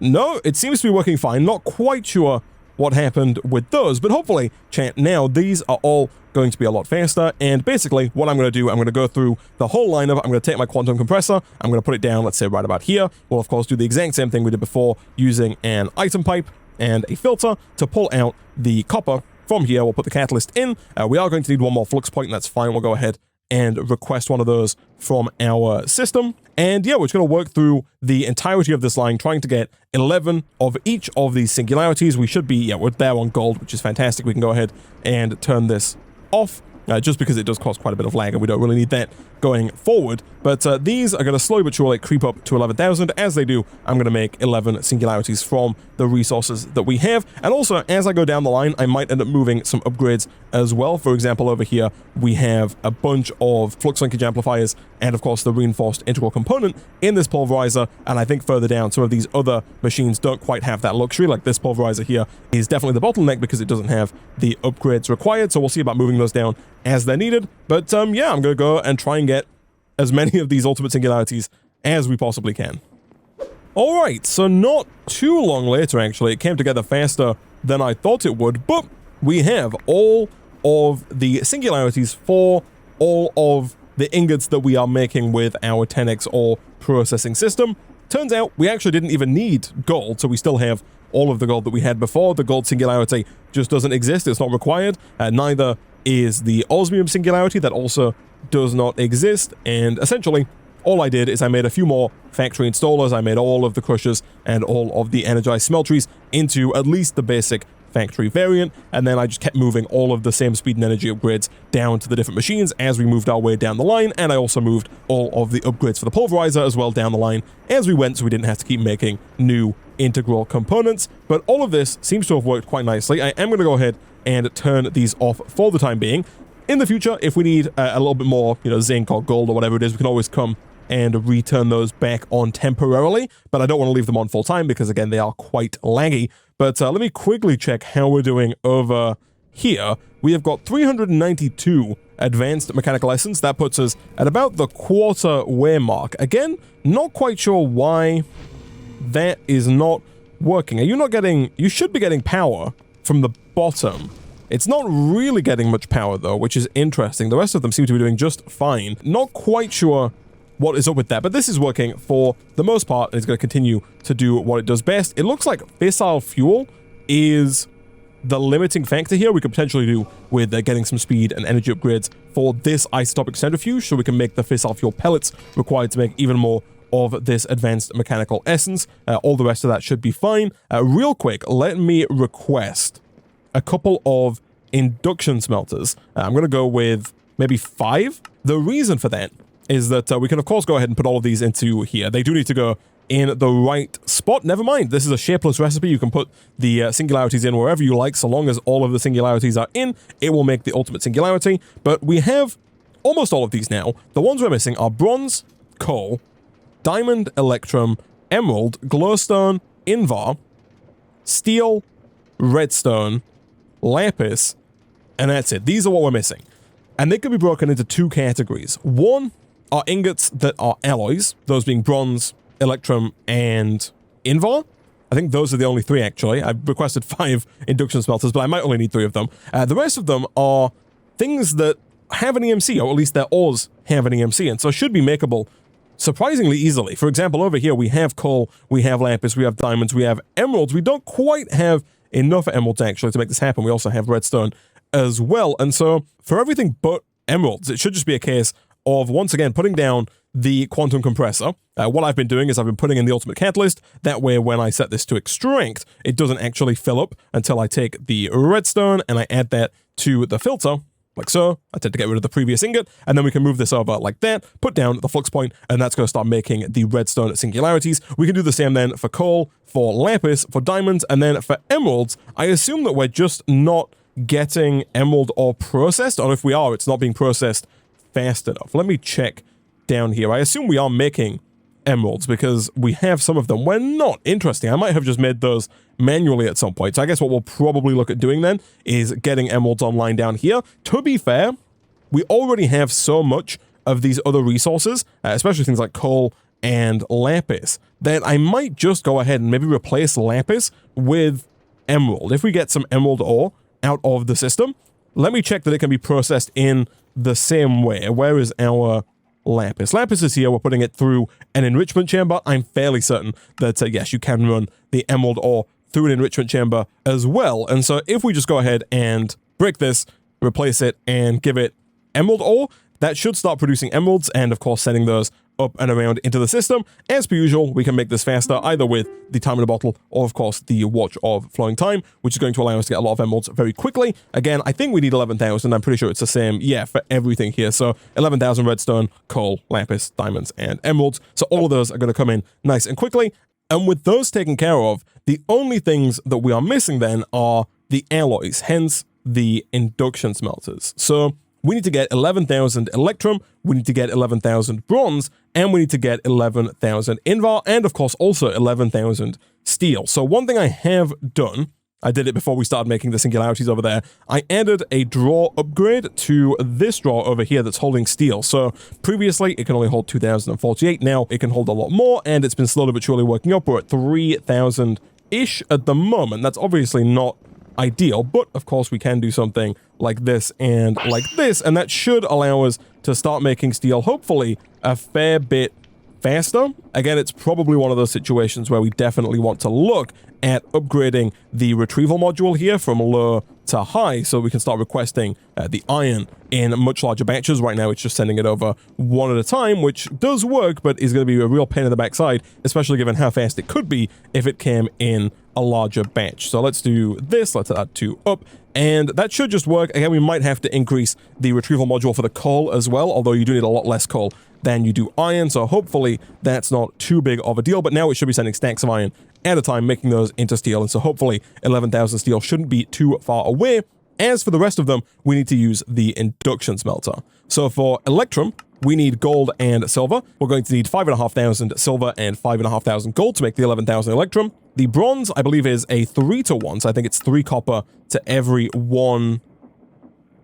No, it seems to be working fine. Not quite sure what happened with those, but hopefully, chat, now these are all going to be a lot faster. And basically, what I'm going to do, I'm going to go through the whole lineup. I'm going to take my quantum compressor, I'm going to put it down, let's say right about here. We'll of course do the exact same thing we did before, using an item pipe and a filter to pull out the copper from here. We'll put the catalyst in. We are going to need one more flux point, and that's fine. We'll go ahead and request one of those from our system. And yeah, we're just going to work through the entirety of this line, trying to get 11 of each of these singularities. We should be, yeah, we're there on gold, which is fantastic. We can go ahead and turn this off, just because it does cause quite a bit of lag, and we don't really need that going forward. But these are going to slowly but surely creep up to 11,000. As they do, I'm going to make 11 singularities from the resources that we have. And also, as I go down the line, I might end up moving some upgrades as well. For example, over here, we have a bunch of flux linkage amplifiers and, of course, the reinforced integral component in this pulverizer. And I think further down, some of these other machines don't quite have that luxury. Like this pulverizer here is definitely the bottleneck because it doesn't have the upgrades required. So we'll see about moving those down as they're needed. But yeah, I'm going to go and try and get as many of these ultimate singularities as we possibly can. Alright, so not too long later, actually, it came together faster than I thought it would, but we have all of the singularities for all of the ingots that we are making with our 10x ore processing system. Turns out we actually didn't even need gold, so we still have all of the gold that we had before. The gold singularity just doesn't exist, it's not required. Neither is the osmium singularity that also does not exist. And essentially, all I did is I made a few more factory installers. I made all of the crushers and all of the energized smelteries into at least the basic factory variant, and then I just kept moving all of the same speed and energy upgrades down to the different machines as we moved our way down the line, and I also moved all of the upgrades for the pulverizer as well down the line as we went, so we didn't have to keep making new integral components. But all of this seems to have worked quite nicely. I am going to go ahead and turn these off for the time being. In the future, if we need a little bit more, zinc or gold or whatever it is, we can always come and return those back on temporarily, but I don't want to leave them on full time because, again, they are quite laggy. But let me quickly check how we're doing over here. We have got 392 advanced mechanical essence. That puts us at about the quarter way mark. Again, not quite sure why that is not working. Are you not getting... You should be getting power from the bottom. It's not really getting much power, though, which is interesting. The rest of them seem to be doing just fine. Not quite sure what is up with that, but this is working for the most part, and it's going to continue to do what it does best. It looks like fissile fuel is the limiting factor here. We could potentially do with getting some speed and energy upgrades for this isotopic centrifuge, so we can make the fissile fuel pellets required to make even more of this advanced mechanical essence. All the rest of that should be fine. Real quick, let me request a couple of induction smelters. I'm going to go with maybe 5. The reason for that is that we can, of course, go ahead and put all of these into here. They do need to go in the right spot. Never mind, this is a shapeless recipe. You can put the singularities in wherever you like, so long as all of the singularities are in, it will make the ultimate singularity. But we have almost all of these now. The ones we're missing are bronze, coal, diamond, electrum, emerald, glowstone, invar, steel, redstone, lapis, and that's it. These are what we're missing. And they can be broken into 2 categories. One are ingots that are alloys, those being bronze, electrum, and invar. I think those are the only 3, actually. I've requested 5 induction smelters, but I might only need 3 of them. The rest of them are things that have an EMC, or at least their ores have an EMC, and so should be makeable surprisingly easily. For example, over here we have coal, we have lapis, we have diamonds, we have emeralds. We don't quite have enough emeralds, actually, to make this happen. We also have redstone as well, and so for everything but emeralds, it should just be a case of, once again, putting down the quantum compressor. What I've been doing is I've been putting in the ultimate catalyst. That way, when I set this to extract, it doesn't actually fill up until I take the redstone and I add that to the filter, like so. I tend to get rid of the previous ingot, and then we can move this over like that, put down the flux point, and that's going to start making the redstone singularities. We can do the same then for coal, for lapis, for diamonds, and then for emeralds. I assume that we're just not getting emerald ore processed, or if we are, it's not being processed fast enough. Let me check down here. I assume we are making emeralds because we have some of them. We're not. Interesting. I might have just made those manually at some point. So I guess what we'll probably look at doing then is getting emeralds online down here. To be fair, we already have so much of these other resources, especially things like coal and lapis, that I might just go ahead and maybe replace lapis with emerald. If we get some emerald ore out of the system, let me check that it can be processed in the same way. Where is our lapis? Lapis is here. We're putting it through an enrichment chamber. I'm fairly certain that, yes, you can run the emerald ore through an enrichment chamber as well. And so if we just go ahead and break this, replace it, and give it emerald ore, that should start producing emeralds, and of course sending those up and around into the system. As per usual, we can make this faster either with the time in a bottle or, of course, the watch of flowing time, which is going to allow us to get a lot of emeralds very quickly. Again, I think we need 11,000. I'm pretty sure it's the same, yeah, for everything here. So 11,000 redstone, coal, lapis, diamonds, and emeralds. So all of those are going to come in nice and quickly. And with those taken care of, the only things that we are missing then are the alloys, hence the induction smelters. So we need to get 11,000 electrum, we need to get 11,000 bronze, and we need to get 11,000 invar, and of course also 11,000 steel. So one thing I have done, I did it before we started making the singularities over there, I added a drawer upgrade to this drawer over here that's holding steel. So previously it can only hold 2,048, now it can hold a lot more, and it's been slowly but surely working up. We're at 3,000-ish at the moment. That's obviously not ideal, but of course we can do something like this and like this, and that should allow us to start making steel, hopefully, a fair bit faster. Again, it's probably one of those situations where we definitely want to look at upgrading the retrieval module here from low to high so we can start requesting the iron in much larger batches. Right now, it's just sending it over one at a time, which does work, but is going to be a real pain in the backside, especially given how fast it could be if it came in a larger batch. So let's do this. Let's add 2 up. And that should just work. Again, we might have to increase the retrieval module for the coal as well, although you do need a lot less coal than you do iron, so hopefully that's not too big of a deal. But now it should be sending stacks of iron at a time, making those into steel, and so hopefully 11,000 steel shouldn't be too far away. As for the rest of them, we need to use the induction smelter. So for electrum, we need gold and silver. We're going to need 5,500 silver and 5,500 gold to make the 11,000 electrum. The bronze, I believe, is a 3-to-1, so I think it's 3 copper to every 1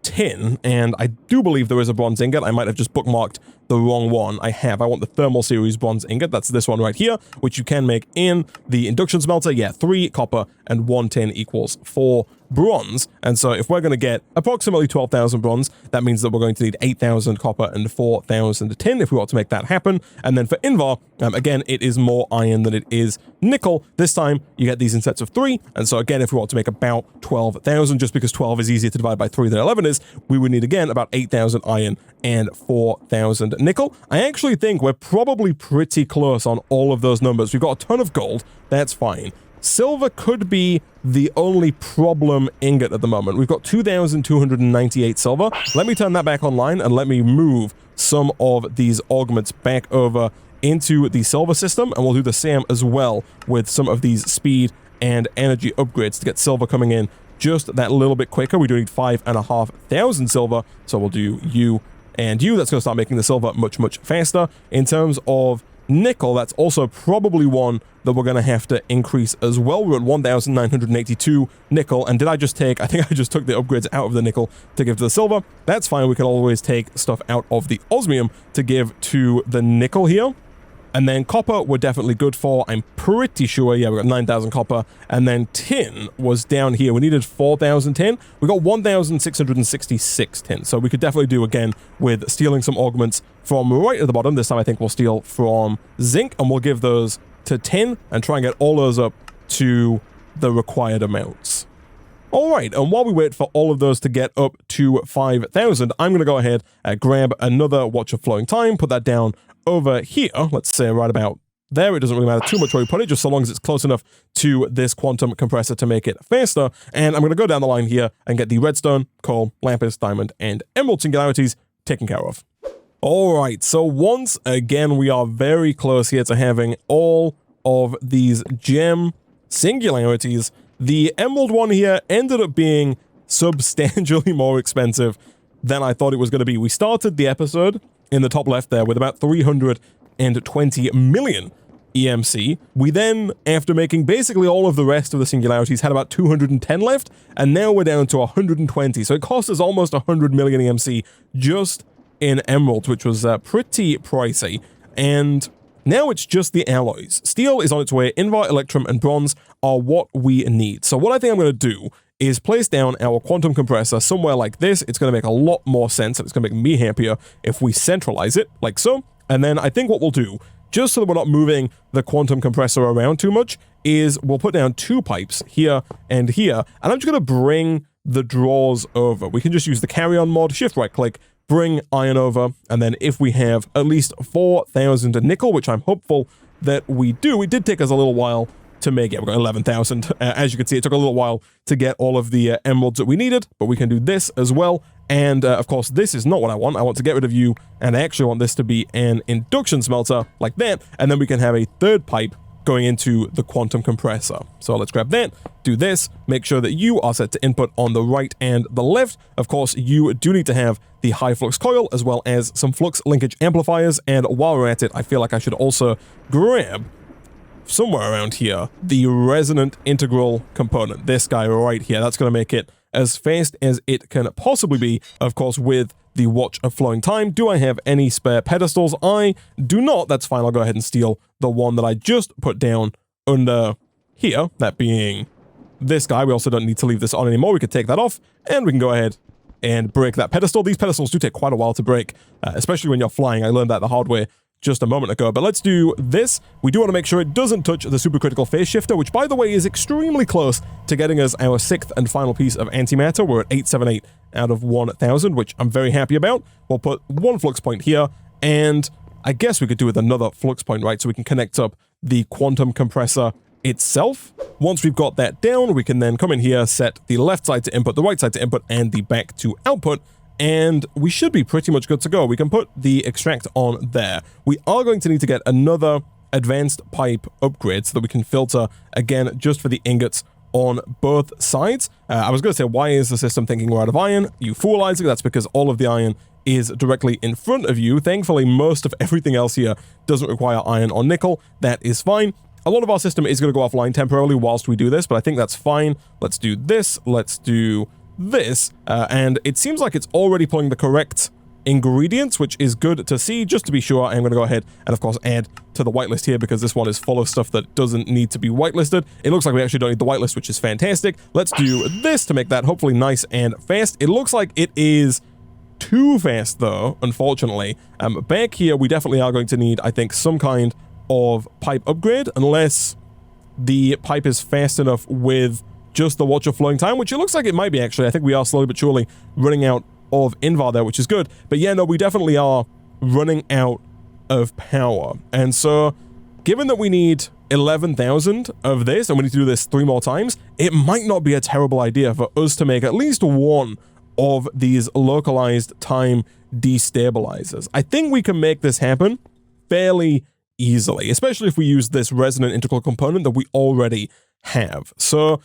tin, and I do believe there is a bronze ingot. I might have just bookmarked the wrong one. I want the thermal series bronze ingot. That's this one right here, which you can make in the induction smelter. Yeah, 3 copper and 1 tin equals 4 bronze. And so if we're going to get approximately 12,000 bronze, that means that we're going to need 8,000 copper and 4,000 tin if we want to make that happen. And then for Invar, again, it is more iron than it is nickel. This time you get these in sets of 3. And so again, if we want to make about 12,000, just because 12 is easier to divide by 3 than 11 is, we would need again about 8,000 iron and 4,000 nickel. I actually think we're probably pretty close on all of those numbers. We've got a ton of gold. That's fine. Silver could be the only problem ingot at the moment. We've got 2,298 silver. Let me turn that back online and let me move some of these augments back over into the silver system, and we'll do the same as well with some of these speed and energy upgrades to get silver coming in just that little bit quicker. We do need 5,500 silver, so we'll do you and you. That's going to start making the silver much, much faster. In terms of nickel, that's also probably one that we're going to have to increase as well. We're at 1,982 nickel, and I think I just took the upgrades out of the nickel to give to the silver. That's fine. We can always take stuff out of the osmium to give to the nickel here. And then copper we're definitely good for. I'm pretty sure, yeah, we got 9,000 copper. And then tin was down here. We needed 4,000 tin. We got 1,666 tin. So we could definitely do again with stealing some augments from right at the bottom. This time I think we'll steal from zinc, and we'll give those to tin and try and get all those up to the required amounts. All right, and while we wait for all of those to get up to 5,000, I'm going to go ahead and grab another Watch of Flowing Time, put that down over here, let's say right about there. It doesn't really matter too much where we put it, just so long as it's close enough to this quantum compressor to make it faster. And I'm going to go down the line here and get the redstone, coal, lapis, diamond, and emerald singularities taken care of. All right, so once again, we are very close here to having all of these gem singularities. The emerald one here ended up being substantially more expensive than I thought it was going to be. We started the episode in the top left there with about 320 million EMC. We then, after making basically all of the rest of the singularities, had about 210 left, and now we're down to 120. So it cost us almost 100 million EMC just in emeralds, which was pretty pricey. And now it's just the alloys. Steel is on its way. Invar, electrum, and bronze are what we need. So what I think I'm going to do is place down our quantum compressor somewhere like this. It's going to make a lot more sense, and it's going to make me happier if we centralize it like so. And then I think what we'll do, just so that we're not moving the quantum compressor around too much, is we'll put down 2 pipes here and here, and I'm just going to bring the drawers over. We can just use the carry-on mod, shift right-click, bring iron over, and then if we have at least 4,000 nickel, which I'm hopeful that we do, it did take us a little while to make it. We've got 11,000. As you can see, it took a little while to get all of the emeralds that we needed, but we can do this as well. And of course, this is not what I want. I want to get rid of you, and I actually want this to be an induction smelter like that, and then we can have a 3rd pipe going into the quantum compressor. So let's grab that, do this, make sure that you are set to input on the right and the left. Of course, you do need to have the high flux coil as well as some flux linkage amplifiers. And while we're at it, I feel like I should also grab somewhere around here the resonant integral component. This guy right here, that's going to make it as fast as it can possibly be. Of course, with the Watch of Flowing Time. Do I have any spare pedestals? I do not. That's fine. I'll go ahead and steal the one that I just put down under here, that being this guy. We also don't need to leave this on anymore. We could take that off, and we can go ahead and break that pedestal. These pedestals do take quite a while to break, especially when you're flying. I learned that the hard way just a moment ago. But let's do this. We do want to make sure it doesn't touch the supercritical phase shifter, which, by the way, is extremely close to getting us our 6th and final piece of antimatter. We're at 878 out of 1,000, which I'm very happy about. We'll put one flux point here, and I guess we could do with another flux point, right? So we can connect up the quantum compressor itself. Once we've got that down, we can then come in here, set the left side to input, the right side to input, and the back to output, and we should be pretty much good to go. We can put the extract on there. We are going to need to get another advanced pipe upgrade so that we can filter, again, just for the ingots on both sides. I was going to say, why is the system thinking we're out of iron? You fool, Isaac. That's because all of the iron is directly in front of you. Thankfully, most of everything else here doesn't require iron or nickel. That is fine. A lot of our system is going to go offline temporarily whilst we do this, but I think that's fine. Let's do this. Let's do this. And it seems like it's already pulling the correct ingredients, which is good to see. Just to be sure, I'm going to go ahead and, of course, add to the whitelist here because this one is full of stuff that doesn't need to be whitelisted. It looks like we actually don't need the whitelist, which is fantastic. Let's do this to make that hopefully nice and fast. It looks like it is too fast, though, unfortunately. Back here, we definitely are going to need, I think, some kind of pipe upgrade, unless the pipe is fast enough with just the watch of flowing time, which it looks like it might be, actually. I think we are slowly but surely running out of invar there, which is good. But yeah, no, we definitely are running out of power. And so, given that we need 11,000 of this, and we need to do this 3 more times, it might not be a terrible idea for us to make at least one of these localized time destabilizers. I think we can make this happen fairly easily, especially if we use this resonant integral component that we already have. So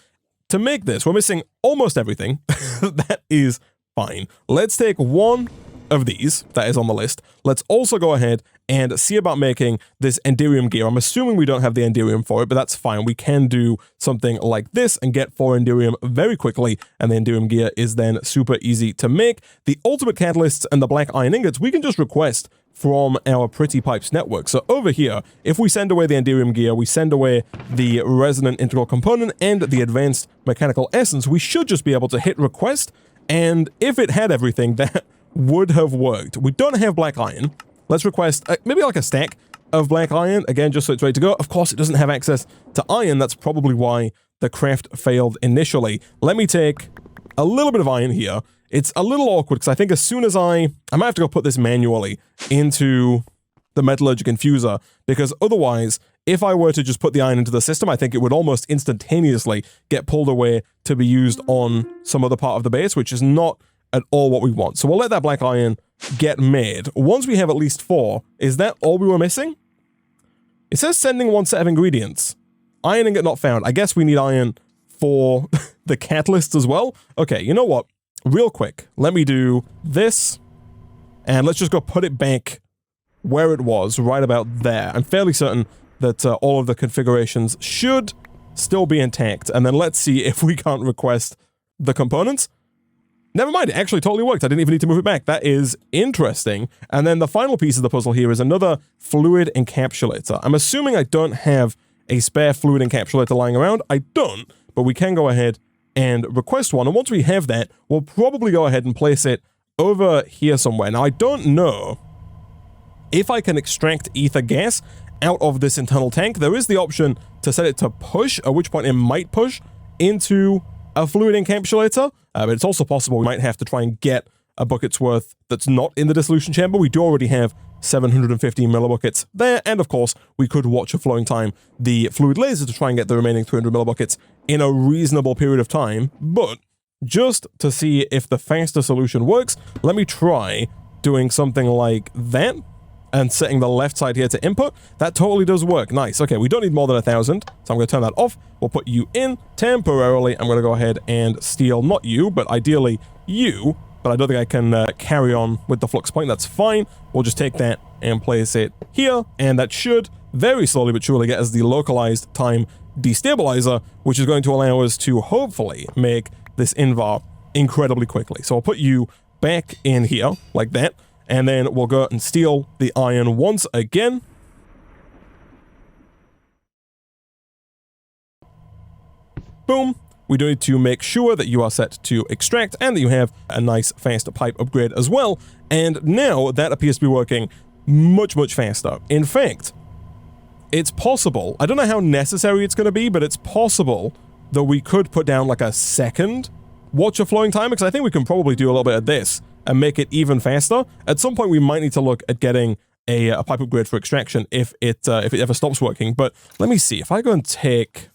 to make this, we're missing almost everything. That is fine. Let's take one of these that is on the list. Let's also go ahead and see about making this Enderium gear. I'm assuming we don't have the Enderium for it, but that's fine. We can do something like this and get 4 Enderium very quickly, and the Enderium gear is then super easy to make. The ultimate catalysts and the black iron ingots, we can just request from our Pretty Pipes network. So over here, if we send away the Enderium gear, we send away the resonant integral component and the advanced mechanical essence, we should just be able to hit request, and if it had everything, that would have worked. We don't have black iron. Let's request maybe like a stack of black iron, again, just so it's ready to go. Of course, it doesn't have access to iron. That's probably why the craft failed initially. Let me take a little bit of iron here. It's a little awkward because I think as soon as I might have to go put this manually into the metallurgic infuser, because otherwise, if I were to just put the iron into the system, I think it would almost instantaneously get pulled away to be used on some other part of the base, which is not at all what we want. So we'll let that black iron get made. Once we have at least 4, is that all we were missing? It says sending 1 set of ingredients. Iron ingot not found. I guess we need iron for the catalyst as well. Okay, you know what? Real quick, let me do this, and let's just go put it back where it was, right about there. I'm fairly certain that all of the configurations should still be intact, and then let's see if we can't request the components. Never mind, it actually totally worked. I didn't even need to move it back. That is interesting. And then the final piece of the puzzle here is another fluid encapsulator. I'm assuming I don't have a spare fluid encapsulator lying around. I don't, but we can go ahead and request one. And once we have that, we'll probably go ahead and place it over here somewhere. Now, I don't know if I can extract ether gas out of this internal tank. There is the option to set it to push, at which point it might push into a fluid encapsulator, but it's also possible we might have to try and get a bucket's worth that's not in the dissolution chamber. We do already have 715 millibuckets there, and of course, we could watch a flowing time the fluid laser to try and get the remaining 300 millibuckets in a reasonable period of time, but just to see if the faster solution works, let me try doing something like that and setting the left side here to input. That totally does work. Nice. Okay, we don't need more than 1,000, so I'm going to turn that off. We'll put you in temporarily. I'm going to go ahead and steal, not you, but ideally you, but I don't think I can carry on with the flux point. That's fine. We'll just take that and place it here, and that should very slowly but surely get us the localized time destabilizer, which is going to allow us to hopefully make this invar incredibly quickly. So I'll put you back in here like that, and then we'll go and steal the iron once again. Boom. We do need to make sure that you are set to extract and that you have a nice fast pipe upgrade as well. And now that appears to be working much, much faster. In fact, it's possible, I don't know how necessary it's going to be, but it's possible that we could put down like a second watch of flowing time, because I think we can probably do a little bit of this and make it even faster. At some point, we might need to look at getting a pipe upgrade for extraction if it ever stops working. But let me see. If I go and take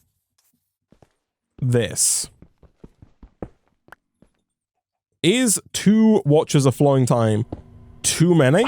this, is 2 watches of flowing time too many?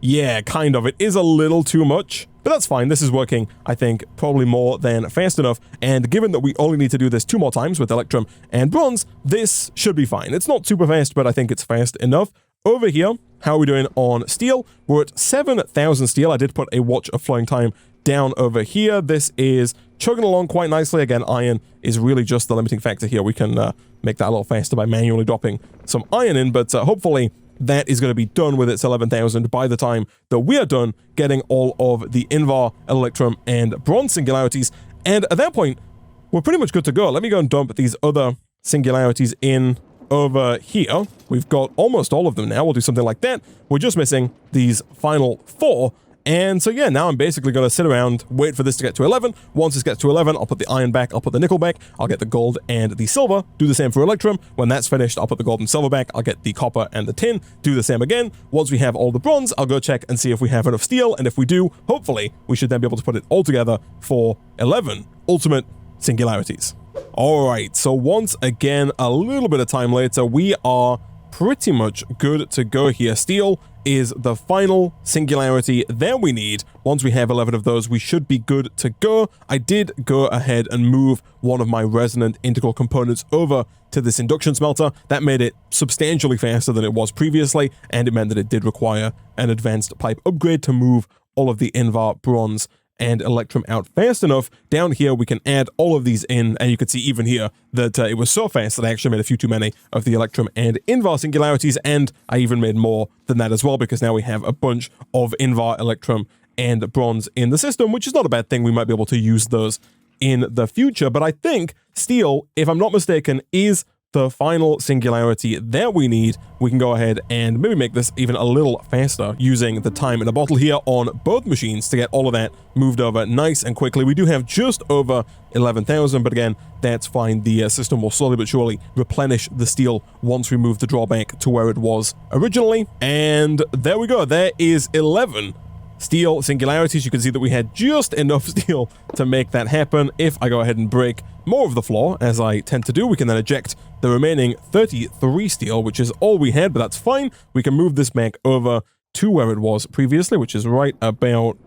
Yeah, kind of. It is a little too much, but that's fine. This is working, I think, probably more than fast enough. And given that we only need to do this 2 more times with Electrum and Bronze, this should be fine. It's not super fast, but I think it's fast enough. Over here, how are we doing on steel? We're at 7,000 steel. I did put a watch of flowing time down over here. This is chugging along quite nicely. Again, iron is really just the limiting factor here. We can make that a little faster by manually dropping some iron in, but hopefully that is going to be done with its 11,000 by the time that we are done getting all of the Invar, Electrum, and Bronze Singularities. And at that point, we're pretty much good to go. Let me go and dump these other Singularities in over here. We've got almost all of them now. We'll do something like that. We're just missing these final 4. And so yeah, now I'm basically going to sit around, wait for this to get to 11. Once this gets to 11, I'll put the iron back, I'll put the nickel back, I'll get the gold and the silver, do the same for Electrum. When that's finished, I'll put the gold and silver back, I'll get the copper and the tin, do the same again. Once we have all the bronze, I'll go check and see if we have enough steel, and if we do, hopefully, we should then be able to put it all together for 11 ultimate Singularities. Alright, so once again, a little bit of time later, we are pretty much good to go here. Steel is the final singularity that we need. Once we have 11 of those, we should be good to go. I did go ahead and move one of my resonant integral components over to this induction smelter. That made it substantially faster than it was previously, and it meant that it did require an advanced pipe upgrade to move all of the Invar, Bronze, and Electrum out fast enough. Down here, we can add all of these in, and you can see even here that it was so fast that I actually made a few too many of the Electrum and Invar Singularities, and I even made more than that as well, because now we have a bunch of Invar, Electrum, and Bronze in the system, which is not a bad thing. We might be able to use those in the future, but I think Steel, if I'm not mistaken, is the final singularity that we need. We can go ahead and maybe make this even a little faster using the time in a bottle here on both machines to get all of that moved over nice and quickly. We do have just over 11,000, but again, that's fine. The system will slowly but surely replenish the steel once we move the drawback to where it was originally. And there we go. There is 11 steel singularities. You can see that we had just enough steel to make that happen. If I go ahead and break more of the floor, as I tend to do, we can then eject the remaining 33 steel, which is all we had, but that's fine. We can move this back over to where it was previously, which is right about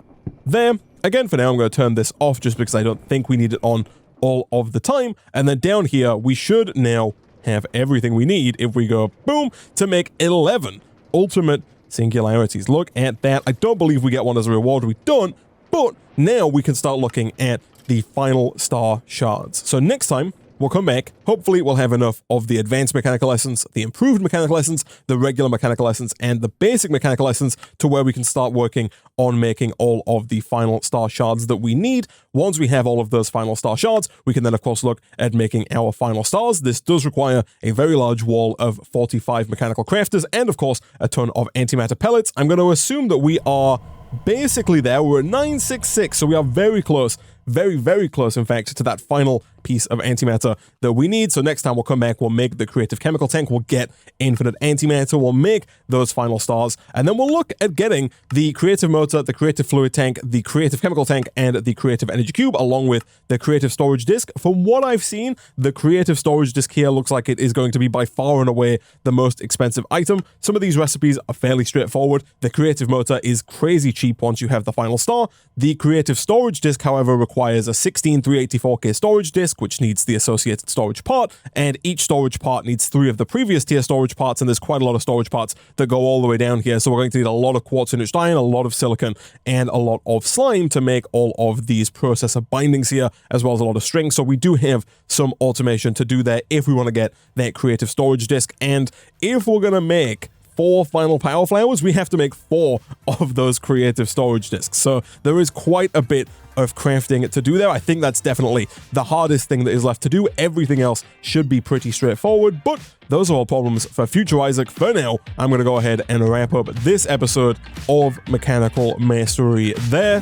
there. Again, for now, I'm going to turn this off just because I don't think we need it on all of the time. And then down here, we should now have everything we need if we go boom to make 11 ultimate singularities. Look at that. I don't believe we get one as a reward. We don't, but now we can start looking at the final star shards. So next time, we'll come back. Hopefully, we'll have enough of the advanced mechanical essence, the improved mechanical essence, the regular mechanical essence, and the basic mechanical essence to where we can start working on making all of the final star shards that we need. Once we have all of those final star shards, we can then, of course, look at making our final stars. This does require a very large wall of 45 mechanical crafters and, of course, a ton of antimatter pellets. I'm going to assume that we are basically there. We're at 966, so we are very close. Very, very close, in fact, to that final piece of antimatter that we need. So next time we'll come back, we'll make the creative chemical tank, we'll get infinite antimatter, we'll make those final stars, and then we'll look at getting the creative motor, the creative fluid tank, the creative chemical tank, and the creative energy cube, along with the creative storage disk. From what I've seen, the creative storage disk here looks like it is going to be by far and away the most expensive item. Some of these recipes are fairly straightforward. The creative motor is crazy cheap once you have the final star. The creative storage disk, however, requires a 16 384K storage disk, which needs the associated storage part, and each storage part needs 3 of the previous tier storage parts, and there's quite a lot of storage parts that go all the way down here, so we're going to need a lot of quartz enriched iron, a lot of silicon, and a lot of slime to make all of these processor bindings here, as well as a lot of string. So we do have some automation to do that if we want to get that creative storage disk, and if we're going to make 4 final power flowers, we have to make 4 of those creative storage disks. So there is quite a bit of crafting to do there. I think that's definitely the hardest thing that is left to do. Everything else should be pretty straightforward, but those are all problems for future Isaac. For now, I'm going to go ahead and wrap up this episode of Mechanical Mastery there.